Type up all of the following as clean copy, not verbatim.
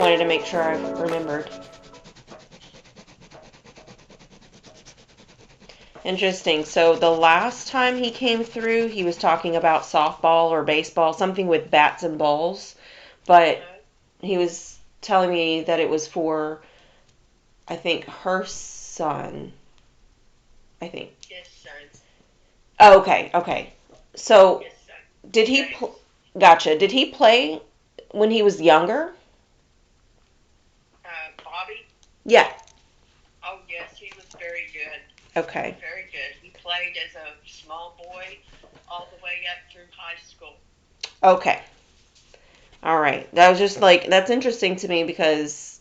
wanted to make sure I remembered. Interesting. So the last time he came through, he was talking about softball or baseball, something with bats and balls. But he was telling me that it was for, I think, her son. I think. His son. Oh, okay. So, His son. did he... Gotcha. Did he play when he was younger? Bobby? Yeah. Oh, yes, he was very good. Okay. Very good. He played as a small boy all the way up through high school. Okay. All right. That was just like, that's interesting to me because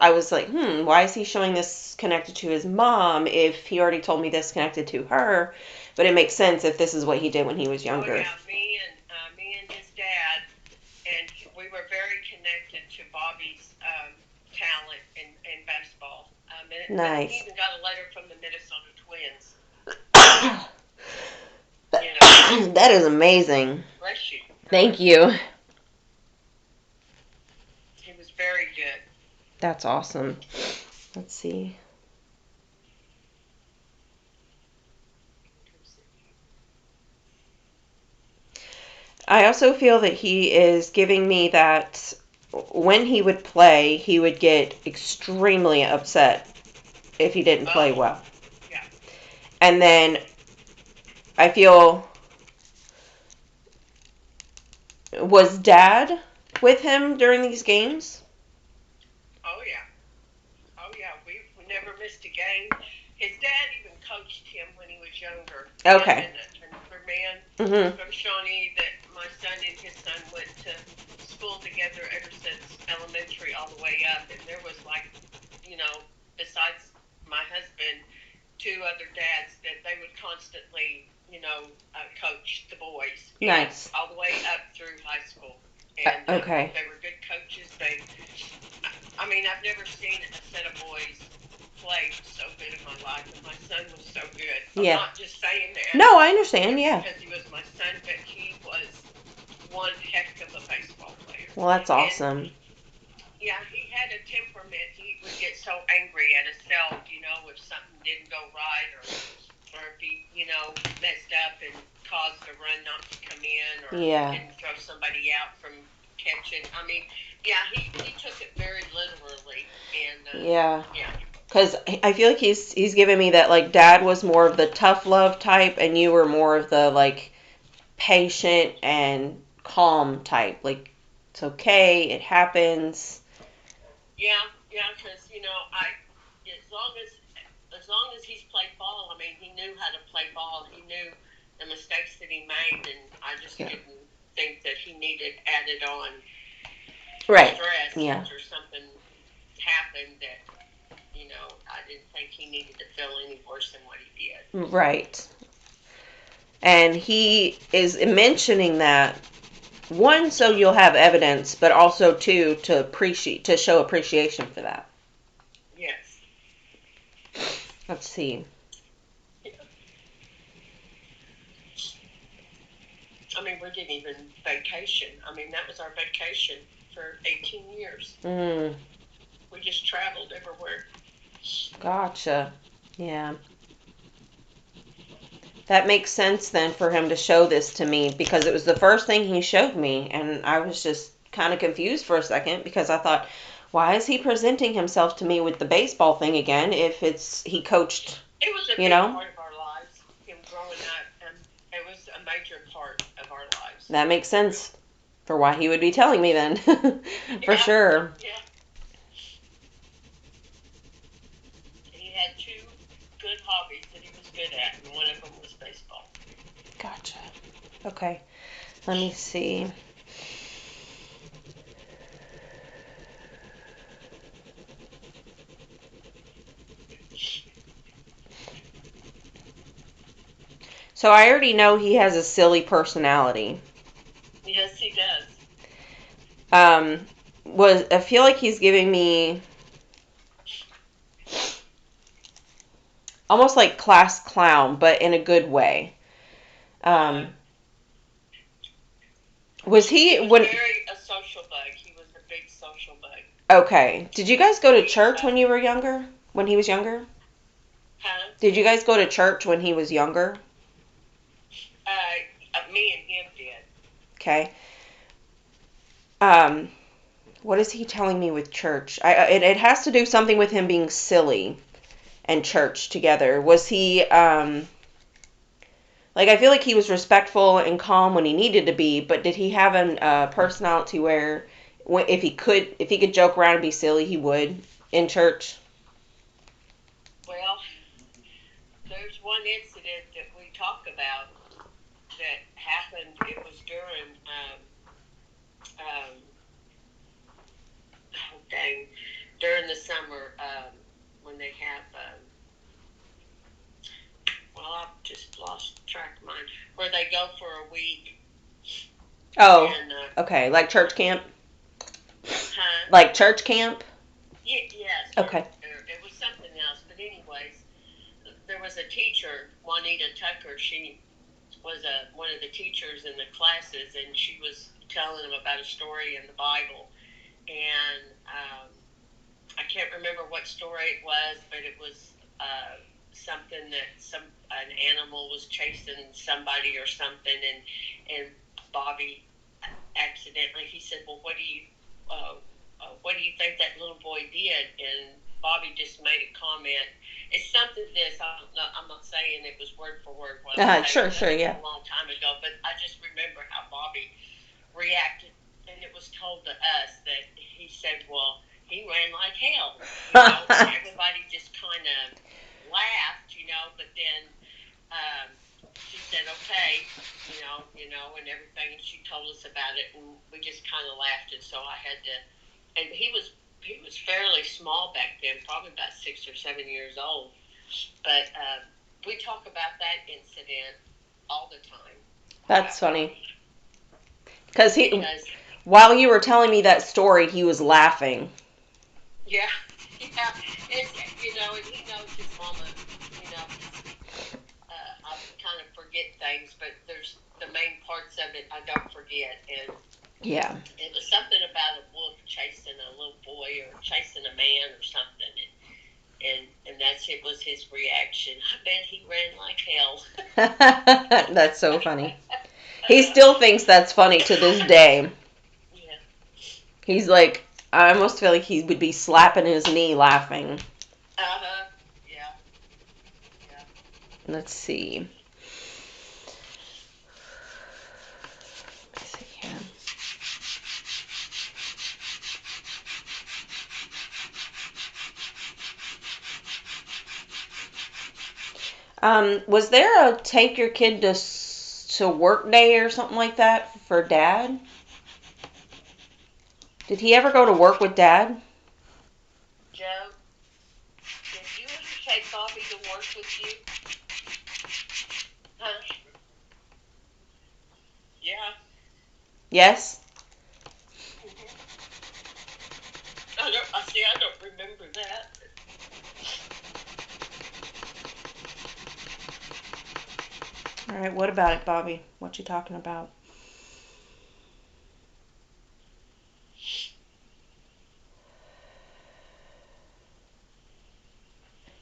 I was like, why is he showing this connected to his mom if he already told me this connected to her? But it makes sense if this is what he did when he was younger. Oh, yeah. Me and his dad, and we were very connected to Bobby's talent in baseball. Nice. He even got a letter from the Minnesota Twins. That is amazing. Bless you. Thank you. He was very good. That's awesome. Let's see. I also feel that he is giving me that when he would play, he would get extremely upset if he didn't play well. Yeah. And then I feel, was Dad with him during these games? Oh, yeah. We never missed a game. His dad even coached him when he was younger. Okay. And for man, from Shawnee, that my son and his son went to school together ever since elementary all the way up. And there was besides my husband, 2 other dads that they would constantly, coach the boys. Nice. All the way up through high school. And okay. They were good coaches. I've never seen a set of boys play so good in my life, and my son was so good. I'm not just saying that. No, I understand, yeah. Because he was my son, but he was one heck of a baseball player. Well, that's awesome. And, yeah, he had a temperament. He would get so angry at himself, if something didn't go right, or if he, messed up and caused a run not to come in, or didn't throw somebody out from catching. He took it very literally. And yeah. Because I feel like he's giving me that, like, Dad was more of the tough love type, and you were more of the, like, patient and calm type. Like, it's okay, it happens. Yeah, because, as long as he's played ball, he knew how to play ball. He knew the mistakes that he made, and I just didn't think that he needed added on stress or something happened that, I didn't think he needed to feel any worse than what he did. Right. And he is mentioning that, one, so you'll have evidence, but also, two, to show appreciation for that. Yes. Let's see. We didn't even vacation. That was our vacation for 18 years. We just traveled everywhere. Gotcha. Yeah. That makes sense then for him to show this to me, because it was the first thing he showed me, and I was just kind of confused for a second because I thought, why is he presenting himself to me with the baseball thing again if he coached, It was a big part of our lives, him growing up, and it was a major part of our lives. That makes sense for why he would be telling me then. For sure. Yeah. He had 2 good hobbies that he was good at, and one of them was baseball. Gotcha. Okay. Let me see. So I already know he has a silly personality. Yes, he does. I feel like he's giving me almost like class clown, but in a good way. Was he very a social bug. He was a big social Okay. Did you guys go to He, church when you were younger? When he was younger? huh? Did you guys go to church when he was younger? Me and him did. Okay. Um, what is he telling me with church? It has to do something with him being silly and church together. Was he like, I feel like he was respectful and calm when he needed to be, but did he have a personality where if he could joke around and be silly, he would in church? Well, there's one incident that we talk about that happened. It was during um, oh dang, during the summer when they have well, I've just lost track of mine, where they go for a week Oh, and okay, like church camp? huh? Like church camp? Yes, Okay. or it was something else. But anyways, there was a teacher, Juanita Tucker. She was one of the teachers in the classes, and she was telling them about a story in the Bible. And I can't remember what story it was, but it was something that an animal was chasing somebody or something, and Bobby accidentally, he said, "Well, what do you think that little boy did?" And Bobby just made a comment. It's something this. I'm not saying it was word for word what I'm saying. Sure, sure, That was yeah. a long time ago, but I just remember how Bobby reacted, and it was told to us that he said, "Well, he ran like hell," and everybody just kind of laughed, but then she said, "Okay, and everything," and she told us about it, and we just kind of laughed, and so I had to, and he was fairly small back then, probably about 6 or 7 years old, but we talk about that incident all the time. That's About funny. Bobby. Because Because while you were telling me that story, he was laughing. yeah, yeah, and he knows his mama, because I kind of forget things, but there's the main parts of it I don't forget, and Yeah. it was something about a wolf chasing a little boy or chasing a man or something, and it was his reaction. I bet he ran like hell. That's so funny. He still thinks that's funny to this day. Yeah. He's like, I almost feel like he would be slapping his knee laughing. Uh-huh. Yeah. Yeah. Let's see. Let's see here. Was there a take your kid to work day or something like that for Dad? Did he ever go to work with Dad? Joe, did you ever take Bobby to work with you? Huh? Yeah. Yes. Mm-hmm. I don't remember that. All right. What about it, Bobby? What you talking about?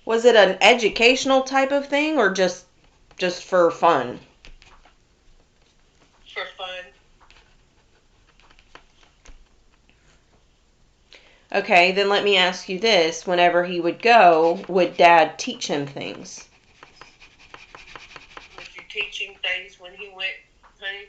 Was it an educational type of thing or just for fun? For fun. Okay, then let me ask you this. Whenever he would go, would Dad teach him things? Was you teaching things when he went, honey?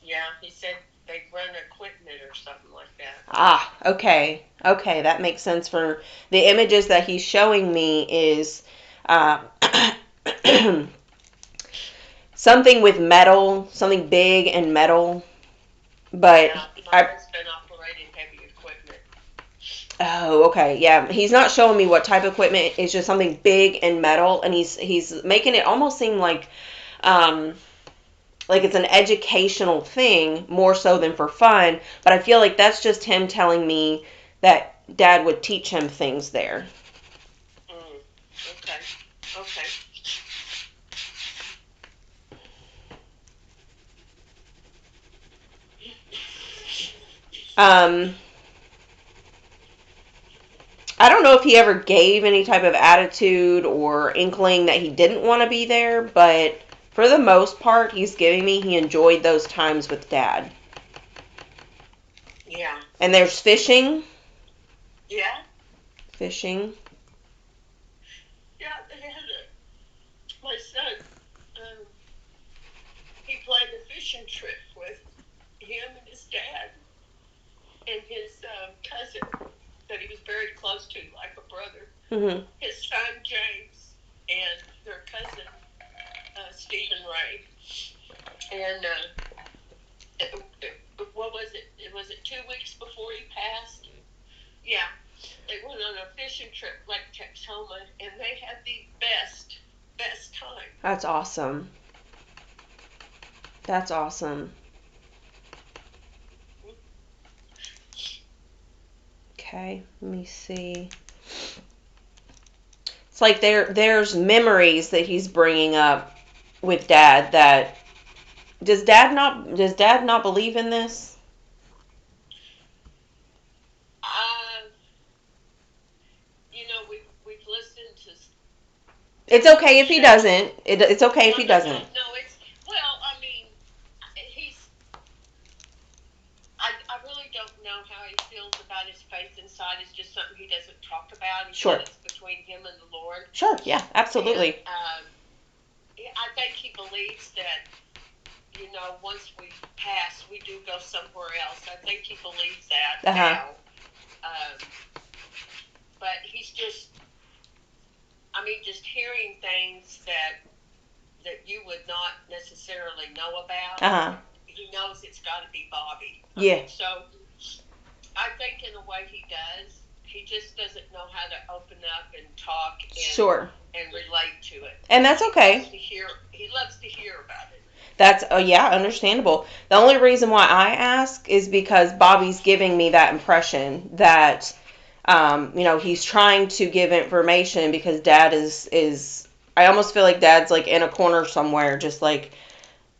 Yeah, he said they run equipment or something like that. Ah, okay. Okay, that makes sense for the images that he's showing me is uh, something with metal, something big and metal, but Yeah, my I husband operated heavy equipment. oh, okay. Yeah, he's not showing me what type of equipment. It's just something big and metal and he's making it almost seem um like it's an educational thing more so than for fun, but I feel like that's just him telling me that Dad would teach him things there. Mm, okay. Okay. Um, I don't know if he ever gave any type of attitude or inkling that he didn't want to be there, but for the most part, he's giving me he enjoyed those times with Dad. Yeah. And there's fishing. Yeah. Fishing. Yeah. They had my son. Um, he planned a fishing trip with him and his dad and his cousin that he was very close to, like a brother. Mm-hmm. His son James and their cousin Stephen Ray. And what was it? Was it 2 weeks before he passed? Yeah. They went on a fishing trip, Lake Texoma, and they had the best time. That's awesome. That's awesome. Okay, let me see. It's like there's memories that he's bringing up with Dad that does Dad not believe in this? Uh, we've listened to. It's okay if he doesn't. It's okay if he doesn't. No, it's well. I mean, he's. I really don't know how he feels about his faith inside. It's just something he doesn't talk about. He Sure. said it's between him and the Lord. Sure. Yeah. Absolutely. And, I think he believes that, once we pass, we do go somewhere else. I think he believes that now. But he's just, just hearing things that you would not necessarily know about. He knows it's got to be Bobby. So I think in a way he does. He just doesn't know how to open up and talk and relate to it. And that's okay. He loves to hear about it. That's understandable. The only reason why I ask is because Bobby's giving me that impression that he's trying to give information because Dad is I almost feel like Dad's like in a corner somewhere, just like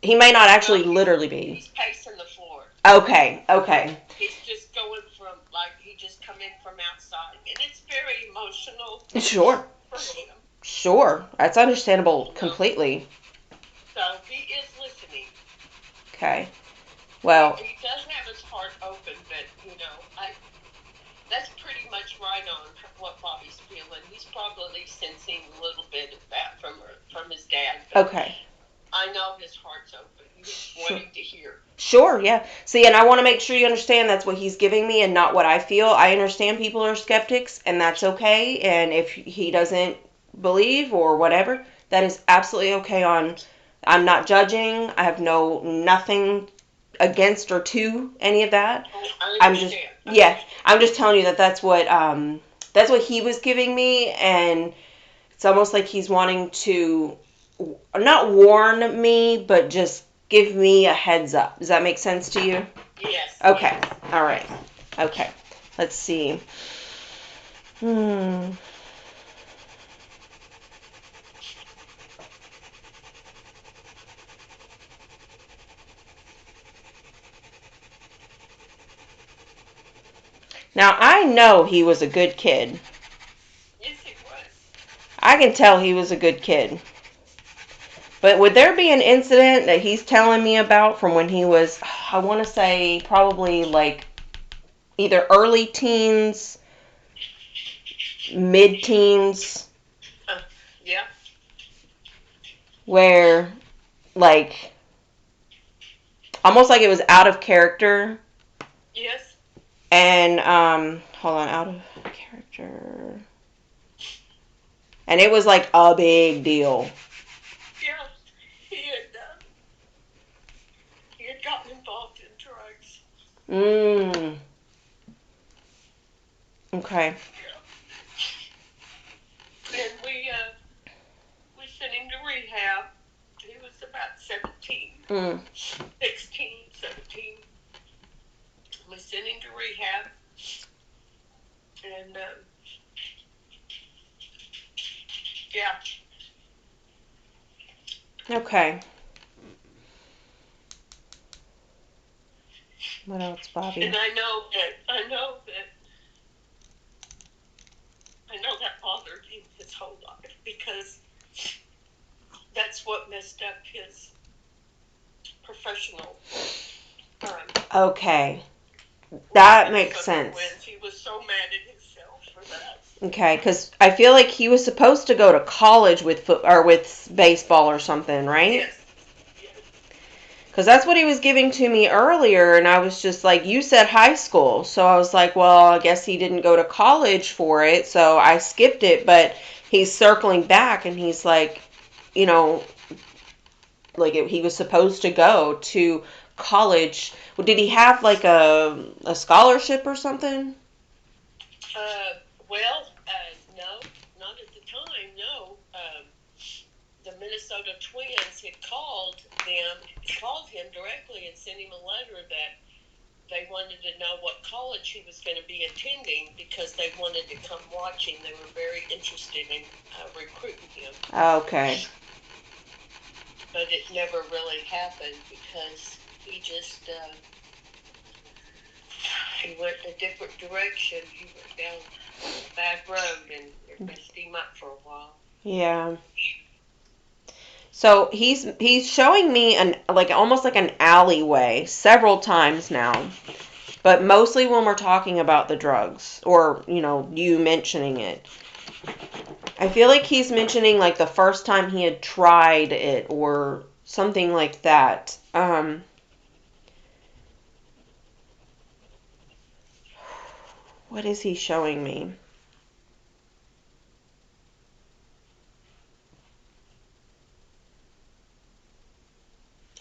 he may not actually literally be. He's pacing the floor. Okay. He's just going from, like, he just come in from outside, and it's very emotional. Sure. For him. Sure, that's understandable completely. So he is listening. Okay. Well, he does have his heart open, but that's pretty much right on what Bobby's feeling. He's probably sensing a little bit of that from his dad. Okay. I know his heart's open. He's wanting to hear. Sure, yeah. See, and I want to make sure you understand that's what he's giving me and not what I feel. I understand people are skeptics, and that's okay. And if he doesn't believe or whatever, that is absolutely okay. I'm not judging. I have nothing against or to any of that. I understand. I'm just telling you that's what he was giving me, and it's almost like he's wanting to not warn me, but just give me a heads up. Does that make sense to you? Yes. Okay. Yes. All right. Okay. Let's see. Now, I know he was a good kid. Yes, he was. I can tell he was a good kid. But would there be an incident that he's telling me about from when he was, I want to say, probably like either early teens, mid-teens? Yeah. Where, like, almost like it was out of character. Yes. And, hold on, out of character. And it was like a big deal. Yeah. He had gotten involved in drugs. Okay. Yeah. And we sent him to rehab. He was about 17. 16, 17. We sent him to rehab. And, yeah. Okay. What else, Bobby? And I know that bothered him his whole life because that's what messed up his professional. Okay. That makes Minnesota sense. wins. He was so mad at himself for that. Okay, because I feel like he was supposed to go to college with with baseball or something, right? Yes. Yes. Because that's what he was giving to me earlier, and I was just like, you said high school. So I was like, well, I guess he didn't go to college for it, so I skipped it, but he's circling back, and he's like, you know, he was supposed to go to college. Did he have like a scholarship or something? Well, no, not at the time. No, the Minnesota Twins had called him directly, and sent him a letter that they wanted to know what college he was going to be attending because they wanted to come watch him. They were very interested in recruiting him. Okay. But it never really happened because he just he went a different direction. He went down a bad road, and it messed him up for a while. Yeah. So he's showing me an like almost like an alleyway several times now, but mostly when we're talking about the drugs or you mentioning it. I feel like he's mentioning like the first time he had tried it or something like that. What is he showing me?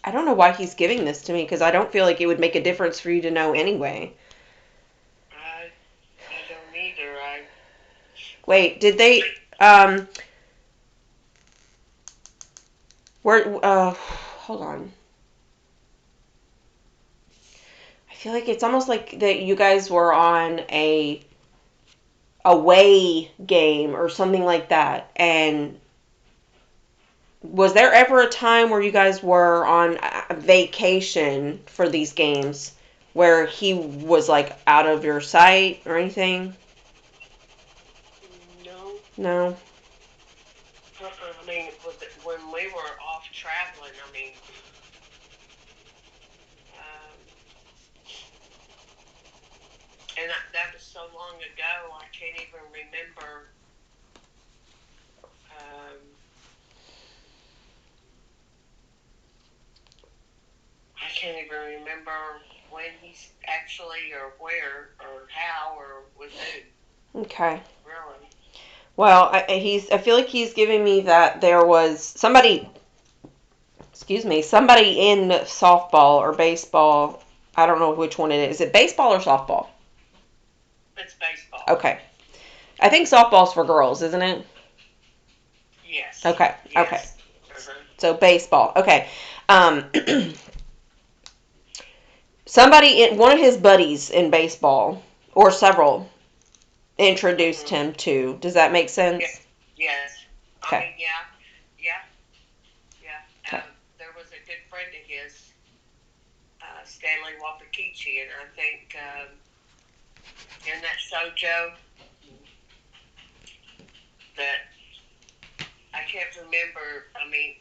I don't know why he's giving this to me because I don't feel like it would make a difference for you to know anyway. I don't either. Wait, did they um where hold on. I feel like it's almost like that you guys were on a away game or something like that. And was there ever a time where you guys were on a vacation for these games where he was like out of your sight or anything? No. No. I mean, when we were off traveling, I mean, um, and that was so long ago, I can't even remember. Um, I can't even remember when he's actually, or where, or how, or with who. Okay. Really. Well, I feel like he's giving me that there was somebody in softball or baseball. I don't know which one it is. Is it baseball or softball? It's baseball. Okay. I think softball's for girls, isn't it? Yes. Okay. Okay. Yes. Uh-huh. So baseball. Okay. Um, one of his buddies in baseball, or several, introduced Mm-hmm. him to. Does that make sense? Yeah. Yes. I Okay. mean, yeah. Yeah. Yeah. Okay. There was a good friend of his, Stanley Wapakichi, and I think in that sojo that I can't remember. I mean,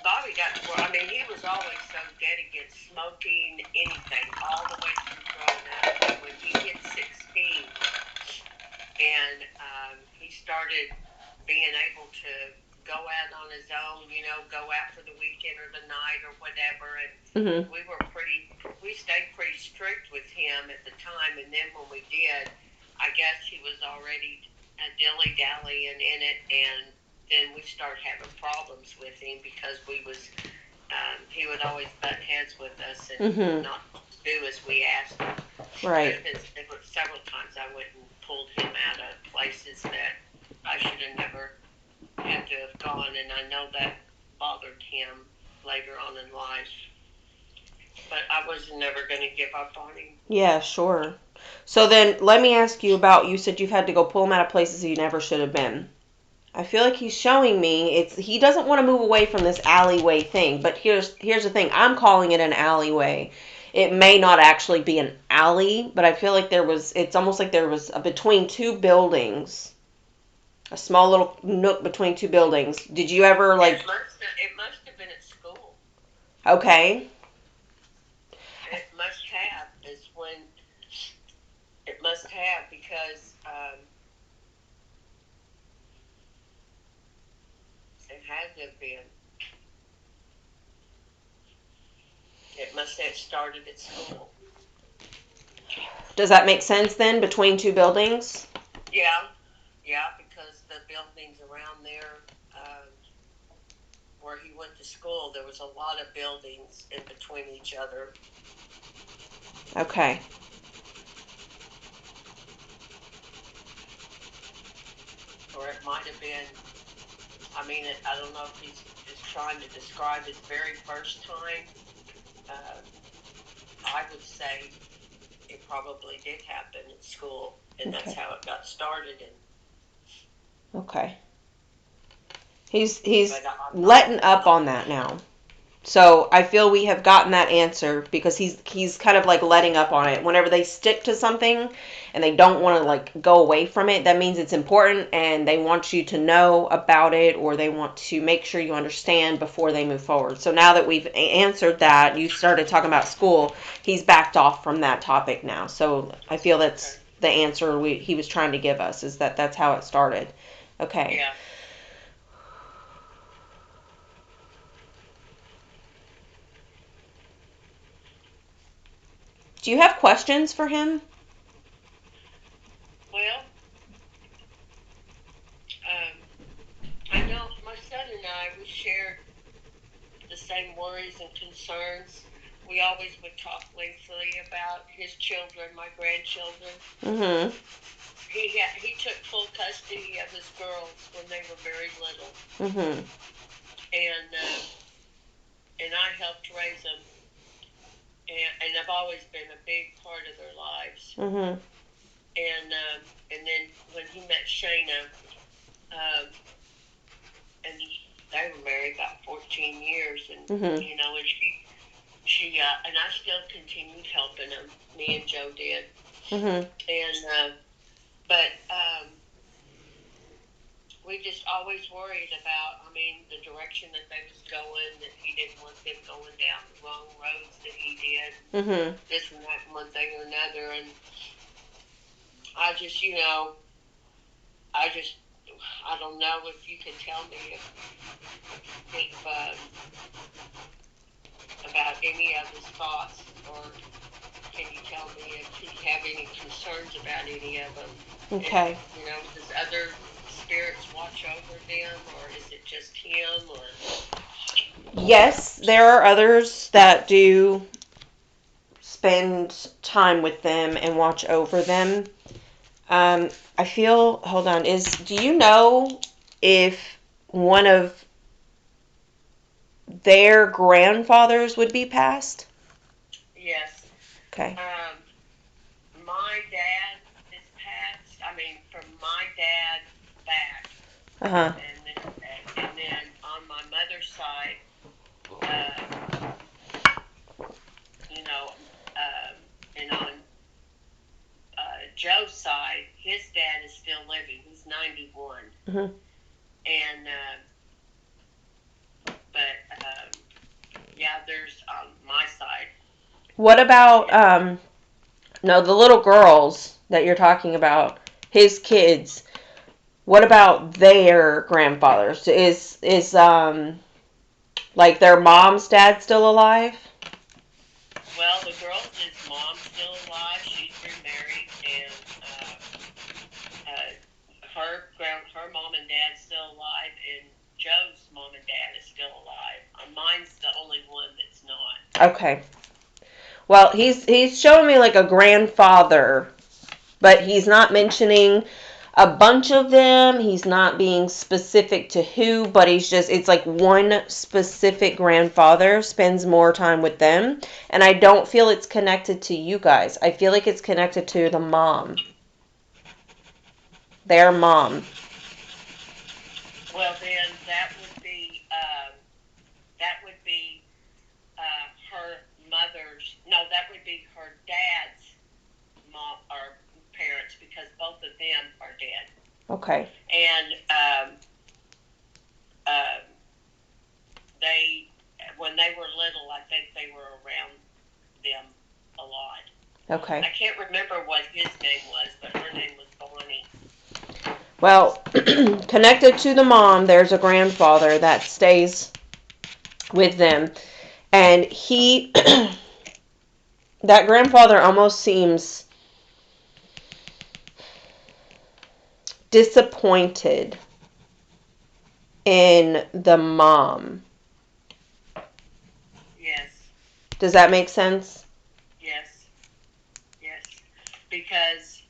Bobby got to where, I mean, he was always so dead against smoking anything all the way through growing up. But when he hit 16 and he started being able to go out on his own, go out for the weekend or the night or whatever, and Mm-hmm. we stayed pretty strict with him at the time, and then when we did, I guess he was already dilly-dallying in it, and then we started having problems with him because he would always butt heads with us and Mm-hmm. not do as we asked him. Right. There were several times I went and pulled him out of places that I should have never had to have gone, and I know that bothered him later on in life. But I was never going to give up on him. Yeah, sure. So then let me ask you about, you said you've had to go pull him out of places you never should have been. I feel like he's showing me he doesn't want to move away from this alleyway thing, but here's the thing. I'm calling it an alleyway. It may not actually be an alley, but I feel like it's almost like there was between two buildings, a small little nook between two buildings. Did you ever like, It must have been at school. okay, It must have is when it must have because it had to have been. It must have started at school. does that make sense then, between two buildings? Yeah, because the buildings around there where he went to school, there was a lot of buildings in between each other. Okay. Or it might have been, I mean, I don't know if he's just trying to describe his very first time. I would say it probably did happen at school, and that's Okay. how it got started. Okay. He's But I'm letting up not. on that now. So I feel we have gotten that answer because he's kind of like letting up on it. Whenever they stick to something and they don't want to like go away from it, that means it's important and they want you to know about it, or they want to make sure you understand before they move forward. So now that we've answered that, you started talking about school, he's backed off from that topic now. So I feel Okay. that's the answer he was trying to give us, is that's how it started. Okay. Yeah. Do you have questions for him? Well, I know my son and I, we shared the same worries and concerns. We always would talk lengthily about his children, my grandchildren. Mm-hmm. He took full custody of his girls when they were very little, Mm-hmm. and I helped raise them, and I've always been a big part of their lives. Mm-hmm. And then when he met Shayna, and they were married about 14 years, and Mm-hmm. you know, and she and I still continued helping them. Me and Joe did, Mm-hmm. and but we just always worried about, I mean, the direction that they was going, that he didn't want them going down the wrong roads that he did, Mm-hmm. this and that, one thing or another. And I just, you know, I just, I don't know if you can tell me if about any of his thoughts, or can you tell me if he have any concerns about any of them? Okay. And, you know, does other spirits watch over them, or is it just him, or? Yes, there are others that do spend time with them and watch over them. I feel, hold on, do you know if one of their grandfathers would be passed? Yes. Okay. My dad is passed. I mean, from my dad back, Uh-huh. and then on my mother's side, um, you know, and on Joe's side, his dad is still living. He's 91, Mm-hmm. and but yeah, there's on my side. What about, His, no, the little girls that you're talking about, his kids, what about their grandfathers? Is like their mom's dad still alive? well, the girl's his mom's still alive. She's remarried, and her mom and dad's still alive, and Joe's mom and dad is still alive. Mine's the only one that's not. Okay. Well, he's showing me like a grandfather, but he's not mentioning a bunch of them. He's not being specific to who, but it's like one specific grandfather spends more time with them, and I don't feel it's connected to you guys. I feel like it's connected to the mom. Their mom. Well, then that would be her mother's. No, that be her dad's mom or parents because both of them are dead. Okay. And they, when they were little, I think they were around them a lot. Okay. I can't remember what his name was, but her name was Bonnie. Well, connected to the mom, there's a grandfather that stays with them. And he, that grandfather almost seems disappointed in the mom. Yes. Does that make sense? Yes. Yes. Because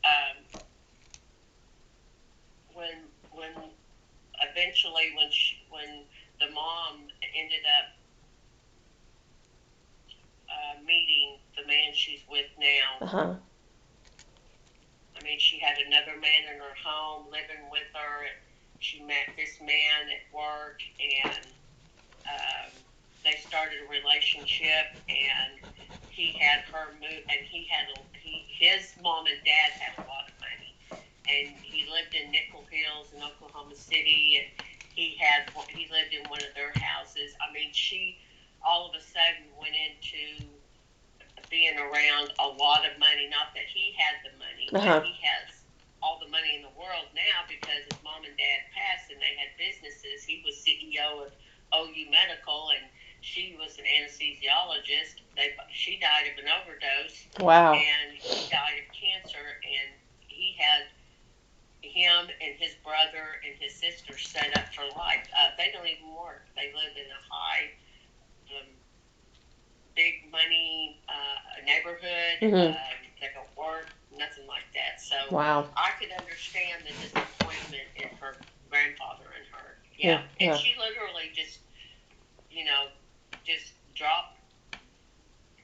when eventually when the mom ended up meeting the man she's with now. Uh-huh. I mean, she had another man in her home living with her, and she met this man at work, and they started a relationship, and he had her move, and his mom and dad had a lot of money, and he lived in Nickel Hills in Oklahoma City, and he lived in one of their houses. I mean, she all of a sudden went into being around a lot of money. Not that he had the money, Uh-huh. but he has all the money in the world now because his mom and dad passed and they had businesses. He was CEO of OU Medical and she was an anesthesiologist. She died of an overdose. Wow. And he died of cancer, and he had him and his brother and his sister set up for life. They don't even work. They live in a high big money neighborhood. Mm-hmm. They don't work, nothing like that. So Wow. I could understand the disappointment in her grandfather and her. Yeah. And she literally just, just dropped.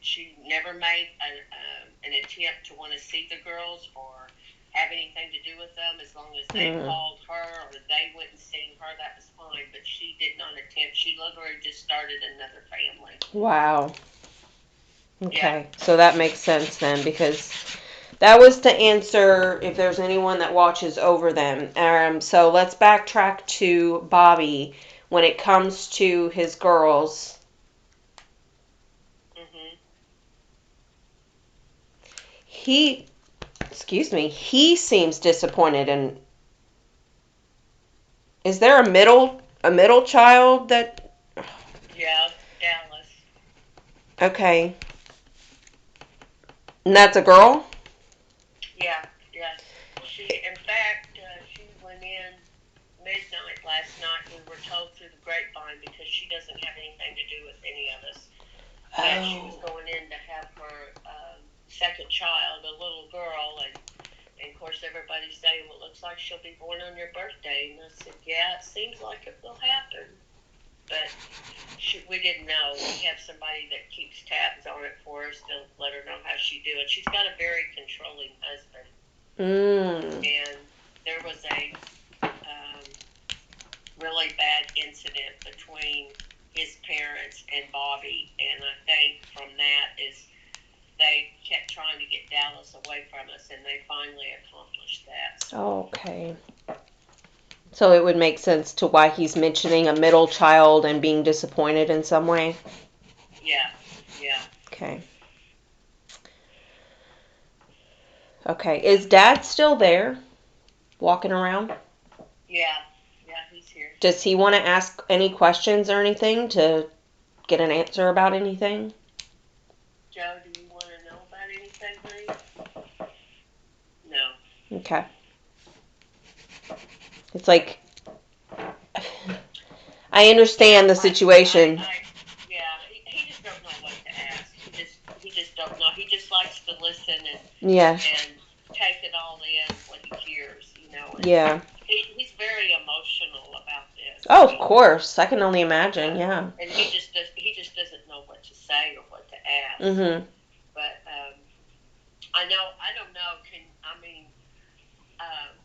She never made an attempt to want to see the girls or have anything to do with them. As long as they called her or they went and seen her, that was fine. But she did not attempt. She literally just started another family. Wow. Okay, Yeah. so that makes sense then, because that was to answer if there's anyone that watches over them. So let's backtrack to Bobby when it comes to his girls. Mm-hmm. He seems disappointed. And is there a middle child that? Yeah, Dallas. Okay, and that's a girl. Yeah. In fact, she went in midnight last night. We were told through the grapevine because she doesn't have anything to do with any of us. That she was going in to have her second child, a little girl, and of course everybody's saying, well, it looks like she'll be born on your birthday. And I said, yeah, it seems like it will happen. But we didn't know. We have somebody that keeps tabs on it for us to let her know how she doing. She's got a very controlling husband. And there was a really bad incident between his parents and Bobby, and I think from that is they kept trying to get Dallas away from us, and they finally accomplished that. So. Okay. So it would make sense to why he's mentioning a middle child and being disappointed in some way. Yeah. Okay. Okay. Is Dad still there, walking around? Yeah, he's here. Does he want to ask any questions or anything to get an answer about anything? Joe, do you want to know about anything, honey? No. Okay. It's like, I understand the situation. He just don't know what to ask. He just don't know. He just likes to listen and take it all in what he hears, Yeah. He's very emotional about this. Oh, of course. I can only imagine. Yeah. And he just doesn't know what to say or what to ask. Mm-hmm. But I don't know.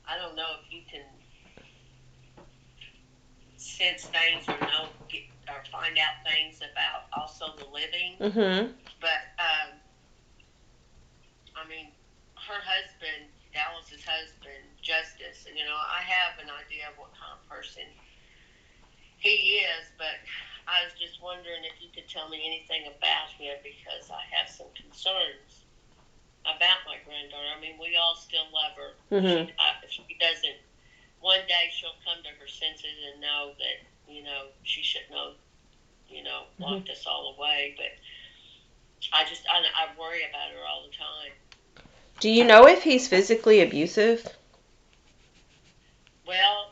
I don't know if you can sense things or or find out things about also the living. Mm-hmm. But husband, Justice, and I have an idea of what kind of person he is, but I was just wondering if you could tell me anything about him because I have some concerns about my granddaughter. I mean, we all still love her. Mm-hmm. She doesn't. One day she'll come to her senses and know that she shouldn't have locked us all away. But I worry about her all the time. Do you know if he's physically abusive? Well,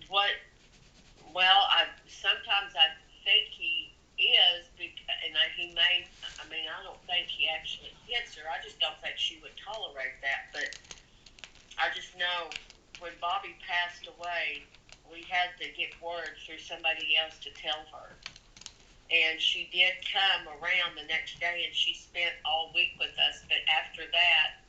what? Well, sometimes I think he is, he may. I mean, I don't think he actually hits her. I just don't think she would tolerate that. But I just know when Bobby passed away, we had to get word through somebody else to tell her. And she did come around the next day, and she spent all week with us. But after that,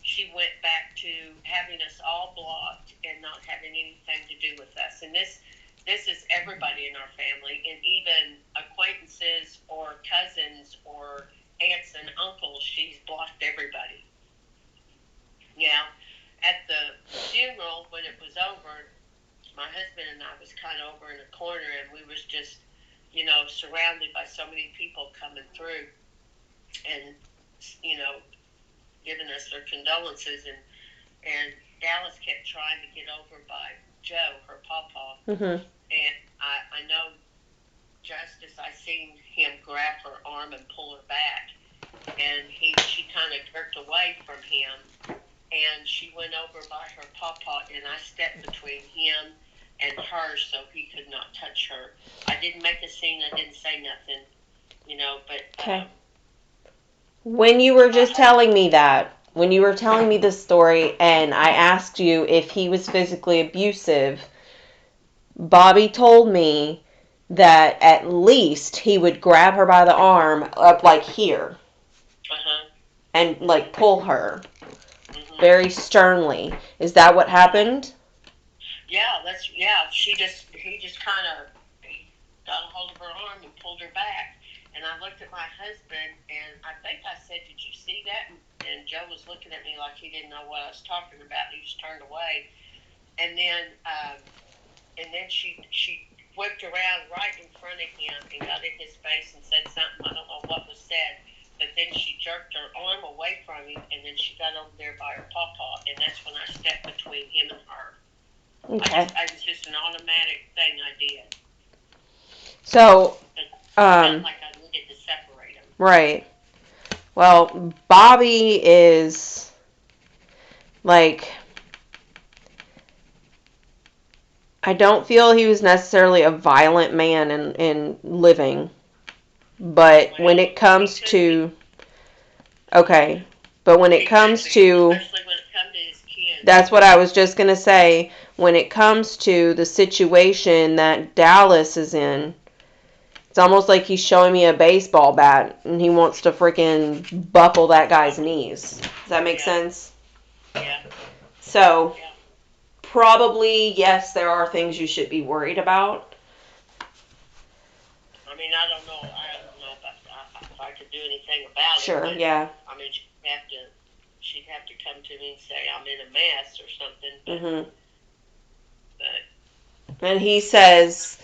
she went back to having us all blocked and not having anything to do with us. And this is everybody in our family, and even acquaintances or cousins or aunts and uncles. She's blocked everybody. Yeah. At the funeral, when it was over, my husband and I was kind of over in a corner, and we was just surrounded by so many people coming through and, giving us their condolences. And Dallas kept trying to get over by Joe, her pawpaw. Mm-hmm. And I know Justice, I seen him grab her arm and pull her back. And she kind of jerked away from him. And she went over by her pawpaw, and I stepped between him and her so he could not touch her. I didn't make a scene. I didn't say nothing, but... Okay. When you were just telling me that, when you were telling me this story and I asked you if he was physically abusive, Bobby told me that at least he would grab her by the arm up like here. Uh-huh. And like pull her. Mm-hmm. Very sternly. Is that what happened? Yeah, he just kind of got a hold of her arm and pulled her back. And I looked at my husband, and I think I said, "Did you see that?" And Joe was looking at me like he didn't know what I was talking about. He just turned away. And then she whipped around right in front of him and got in his face and said something. I don't know what was said. But then she jerked her arm away from him, and then she got over there by her pawpaw, and that's when I stepped between him and her. Okay. It was just an automatic thing I did. So, felt like I needed to separate them. Right. Well, Bobby is like, I don't feel he was necessarily a violent man in living, but when it comes to, okay, but when it comes to, especially when it comes to his kids. That's what I was just gonna say. When it comes to the situation that Dallas is in, it's almost like he's showing me a baseball bat and he wants to freaking buckle that guy's knees. Does that make sense? Yeah. So, probably, yes, there are things you should be worried about. I mean, I don't know if I could do anything about it. Sure, yeah. I mean, she'd have to come to me and say I'm in a mess or something. But and he says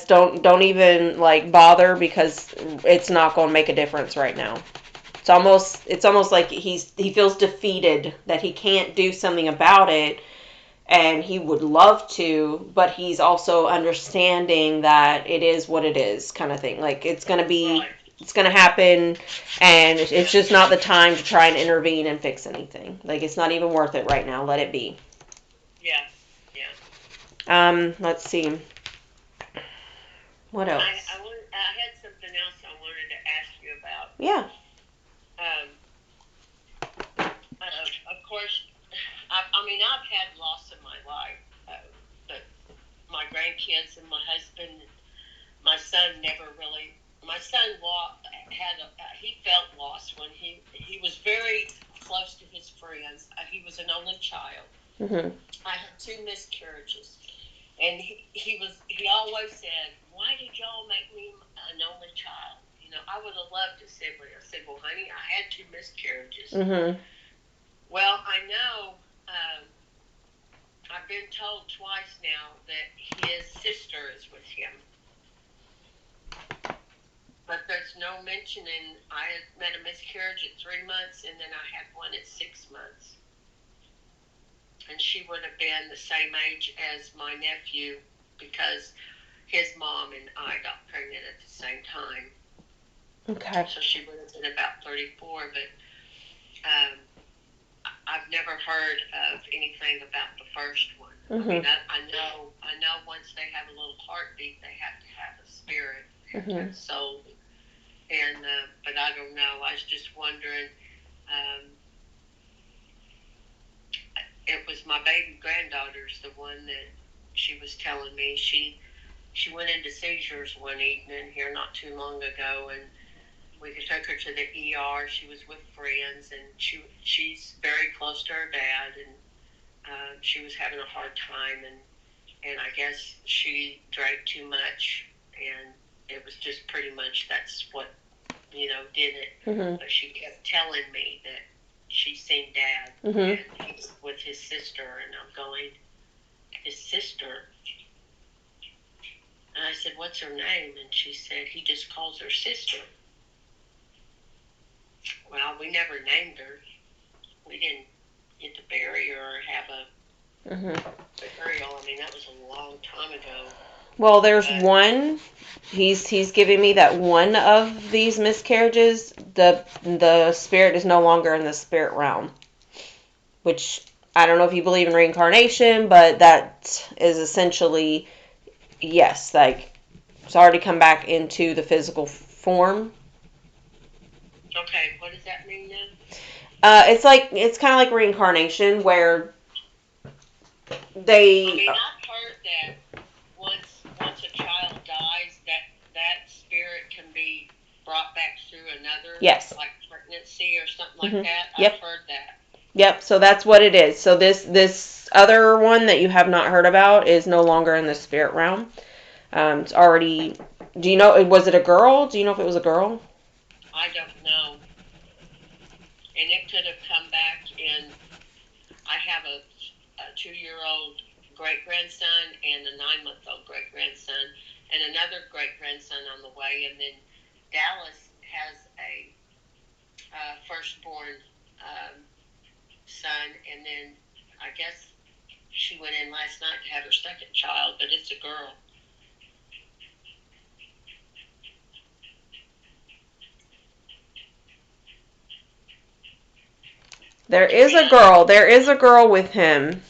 don't even like bother because it's not going to make a difference right now. It's almost like he feels defeated that he can't do something about it, and he would love to, but he's also understanding that it is what it is, kind of thing. Like it's going to be, it's going to happen, and it's just not the time to try and intervene and fix anything. Like it's not even worth it right now. Let it be. Yeah. Let's see. What else? I had something else I wanted to ask you about. Yeah. Of course, I mean, I've had loss in my life, but my grandkids and my husband, my son never really. My son he felt lost when he was very close to his friends. He was an only child. Mm-hmm. I had 2 miscarriages. And he always said, "Why did y'all make me an only child? I would have loved a sibling." I said, "Well, honey, I had 2 miscarriages." Mm-hmm. Well, I know. I've been told twice now that his sister is with him. But there's no mention in. I had met a miscarriage at 3 months, and then I had one at 6 months. And she would have been the same age as my nephew because his mom and I got pregnant at the same time. Okay. So she would have been about 34. But I've never heard of anything about the first one. Mm-hmm. I mean, I know once they have a little heartbeat, they have to have a spirit, they have to have a soul. And but I don't know. I was just wondering. It was my baby granddaughter's the one that she was telling me. She went into seizures one evening here not too long ago, and we took her to the ER. She was with friends, and she's very close to her dad, and she was having a hard time, and I guess she drank too much, and it was just pretty much that's what did it. Mm-hmm. But she kept telling me that she's seen Dad, Mm-hmm. and he's with his sister, and I'm going, his sister? And I said, what's her name? And she said, he just calls her sister. Well, we never named her. We didn't get to bury her or have a burial. I mean, that was a long time ago. Well, there's one. He's giving me that one of these miscarriages, the spirit is no longer in the spirit realm. Which I don't know if you believe in reincarnation, but that is essentially yes, like it's already come back into the physical form. Okay, what does that mean then? It's kind of like reincarnation where they. I mean, I've heard that once a child dies, that spirit can be brought back through another. Yes. Like pregnancy or something like that. Yep. I've heard that. Yep. So that's what it is. So this other one that you have not heard about is no longer in the spirit realm. It's already. Do you know? Was it a girl? Do you know if it was a girl? I don't know. And it could have come back in. I have a 2-year-old great-grandson and a 9-month-old great-grandson and another great-grandson on the way. And then Dallas has a firstborn son. And then I guess she went in last night to have her second child, but it's a girl. There is a girl. There is a girl with him,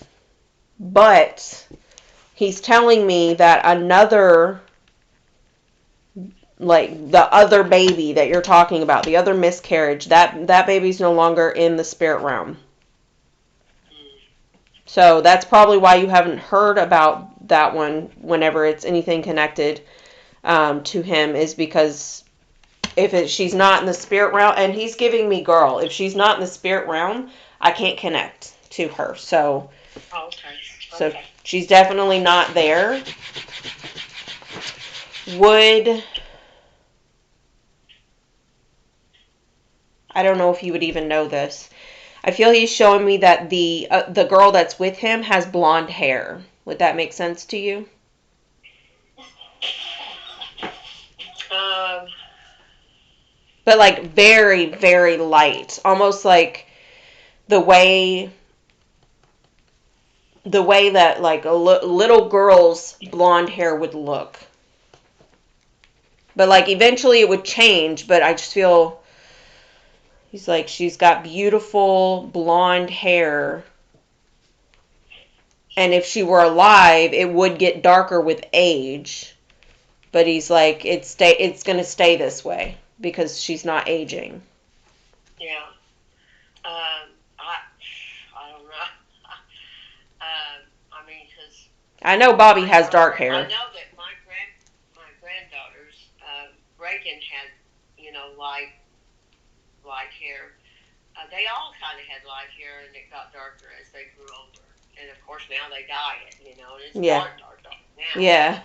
but he's telling me that another, like the other baby that you're talking about, the other miscarriage, that baby's no longer in the spirit realm. So that's probably why you haven't heard about that one whenever it's anything connected to him, is because she's not in the spirit realm, and he's giving me girl. If she's not in the spirit realm, I can't connect to her. So, okay. So she's definitely not there. I don't know if you would even know this. I feel he's showing me that the girl that's with him has blonde hair. Would that make sense to you? But like very, very light, almost like the way that like a little girl's blonde hair would look. But like eventually it would change, but I just feel he's like, she's got beautiful blonde hair. And if she were alive, it would get darker with age. But he's like, it's going to stay this way because she's not aging. Yeah. I don't know. I mean, because I know Bobby has dark hair. I know that my granddaughters, Reagan had, light hair. They all kind of had light hair, and it got darker as they grew older. And of course, now they dye it, and it's dark now. Yeah.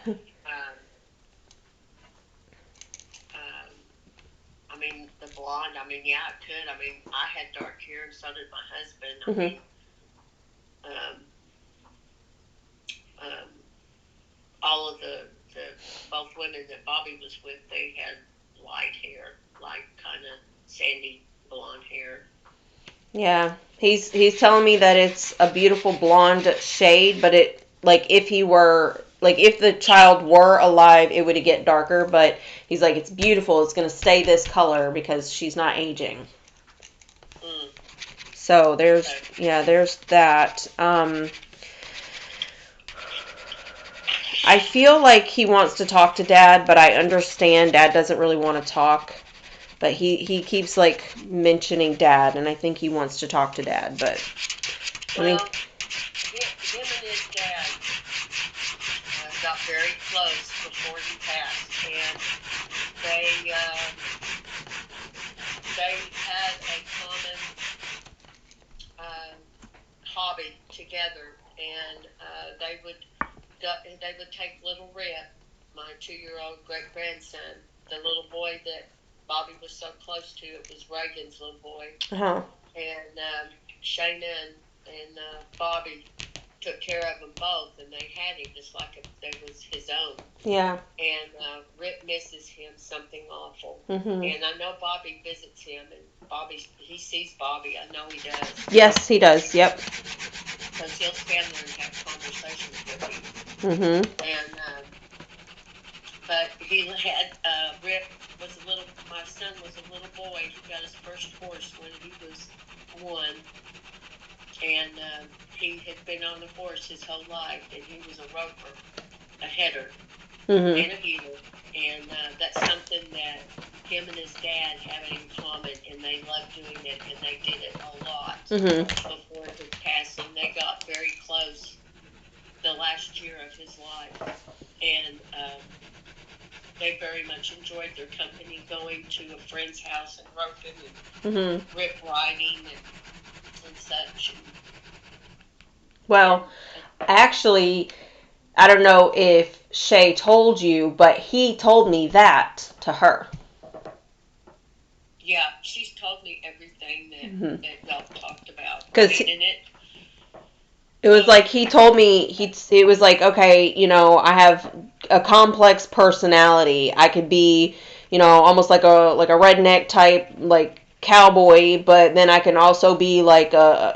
I mean, the blonde. I mean, yeah, it could. I mean, I had dark hair, and so did my husband. I Mhm. mean, um, um, all of the both women that Bobby was with, they had light hair, light kind of sandy blonde hair. Yeah. He's telling me that it's a beautiful blonde shade, but it like if he were like if the child were alive, it would get darker, but he's like it's beautiful. It's going to stay this color because she's not aging. Mm, So there's okay. yeah, there's that. I feel like he wants to talk to Dad, but I understand Dad doesn't really want to talk. But he keeps like mentioning Dad, and I think he wants to talk to Dad. But I mean, Well, him and his dad got very close before he passed, and they they had a common um, hobby together, and they would take little Rip, my 2-year-old great grandson, the little boy that Bobby was so close to. It was Reagan's little boy, uh-huh. and Shayna and Bobby took care of them both, and they had him just like if they was his own. Yeah. And Rip misses him something awful. Mhm. And I know Bobby visits him, and he sees Bobby. I know he does. Yes, he does. Yep. Because he'll stand there and have conversations with him. Mhm. And but he had Rip was a little. My son was a little boy. He got his first horse when he was 1, and he had been on the horse his whole life, and he was a roper, a header, Mhm. and a healer, and that's something that him and his dad have in common, and they love doing it, and they did it a lot Mhm. before his passing. They got very close the last year of his life, and they very much enjoyed their company, going to a friend's house and roping and Mhm. Rip riding and such. Well, actually, I don't know if Shay told you, but he told me that to her. Yeah, she's told me everything Mhm. that y'all talked about. I Because mean, and it was like he told me it was like okay, I have a complex personality. I could be, almost like a redneck type like cowboy, but then I can also be like a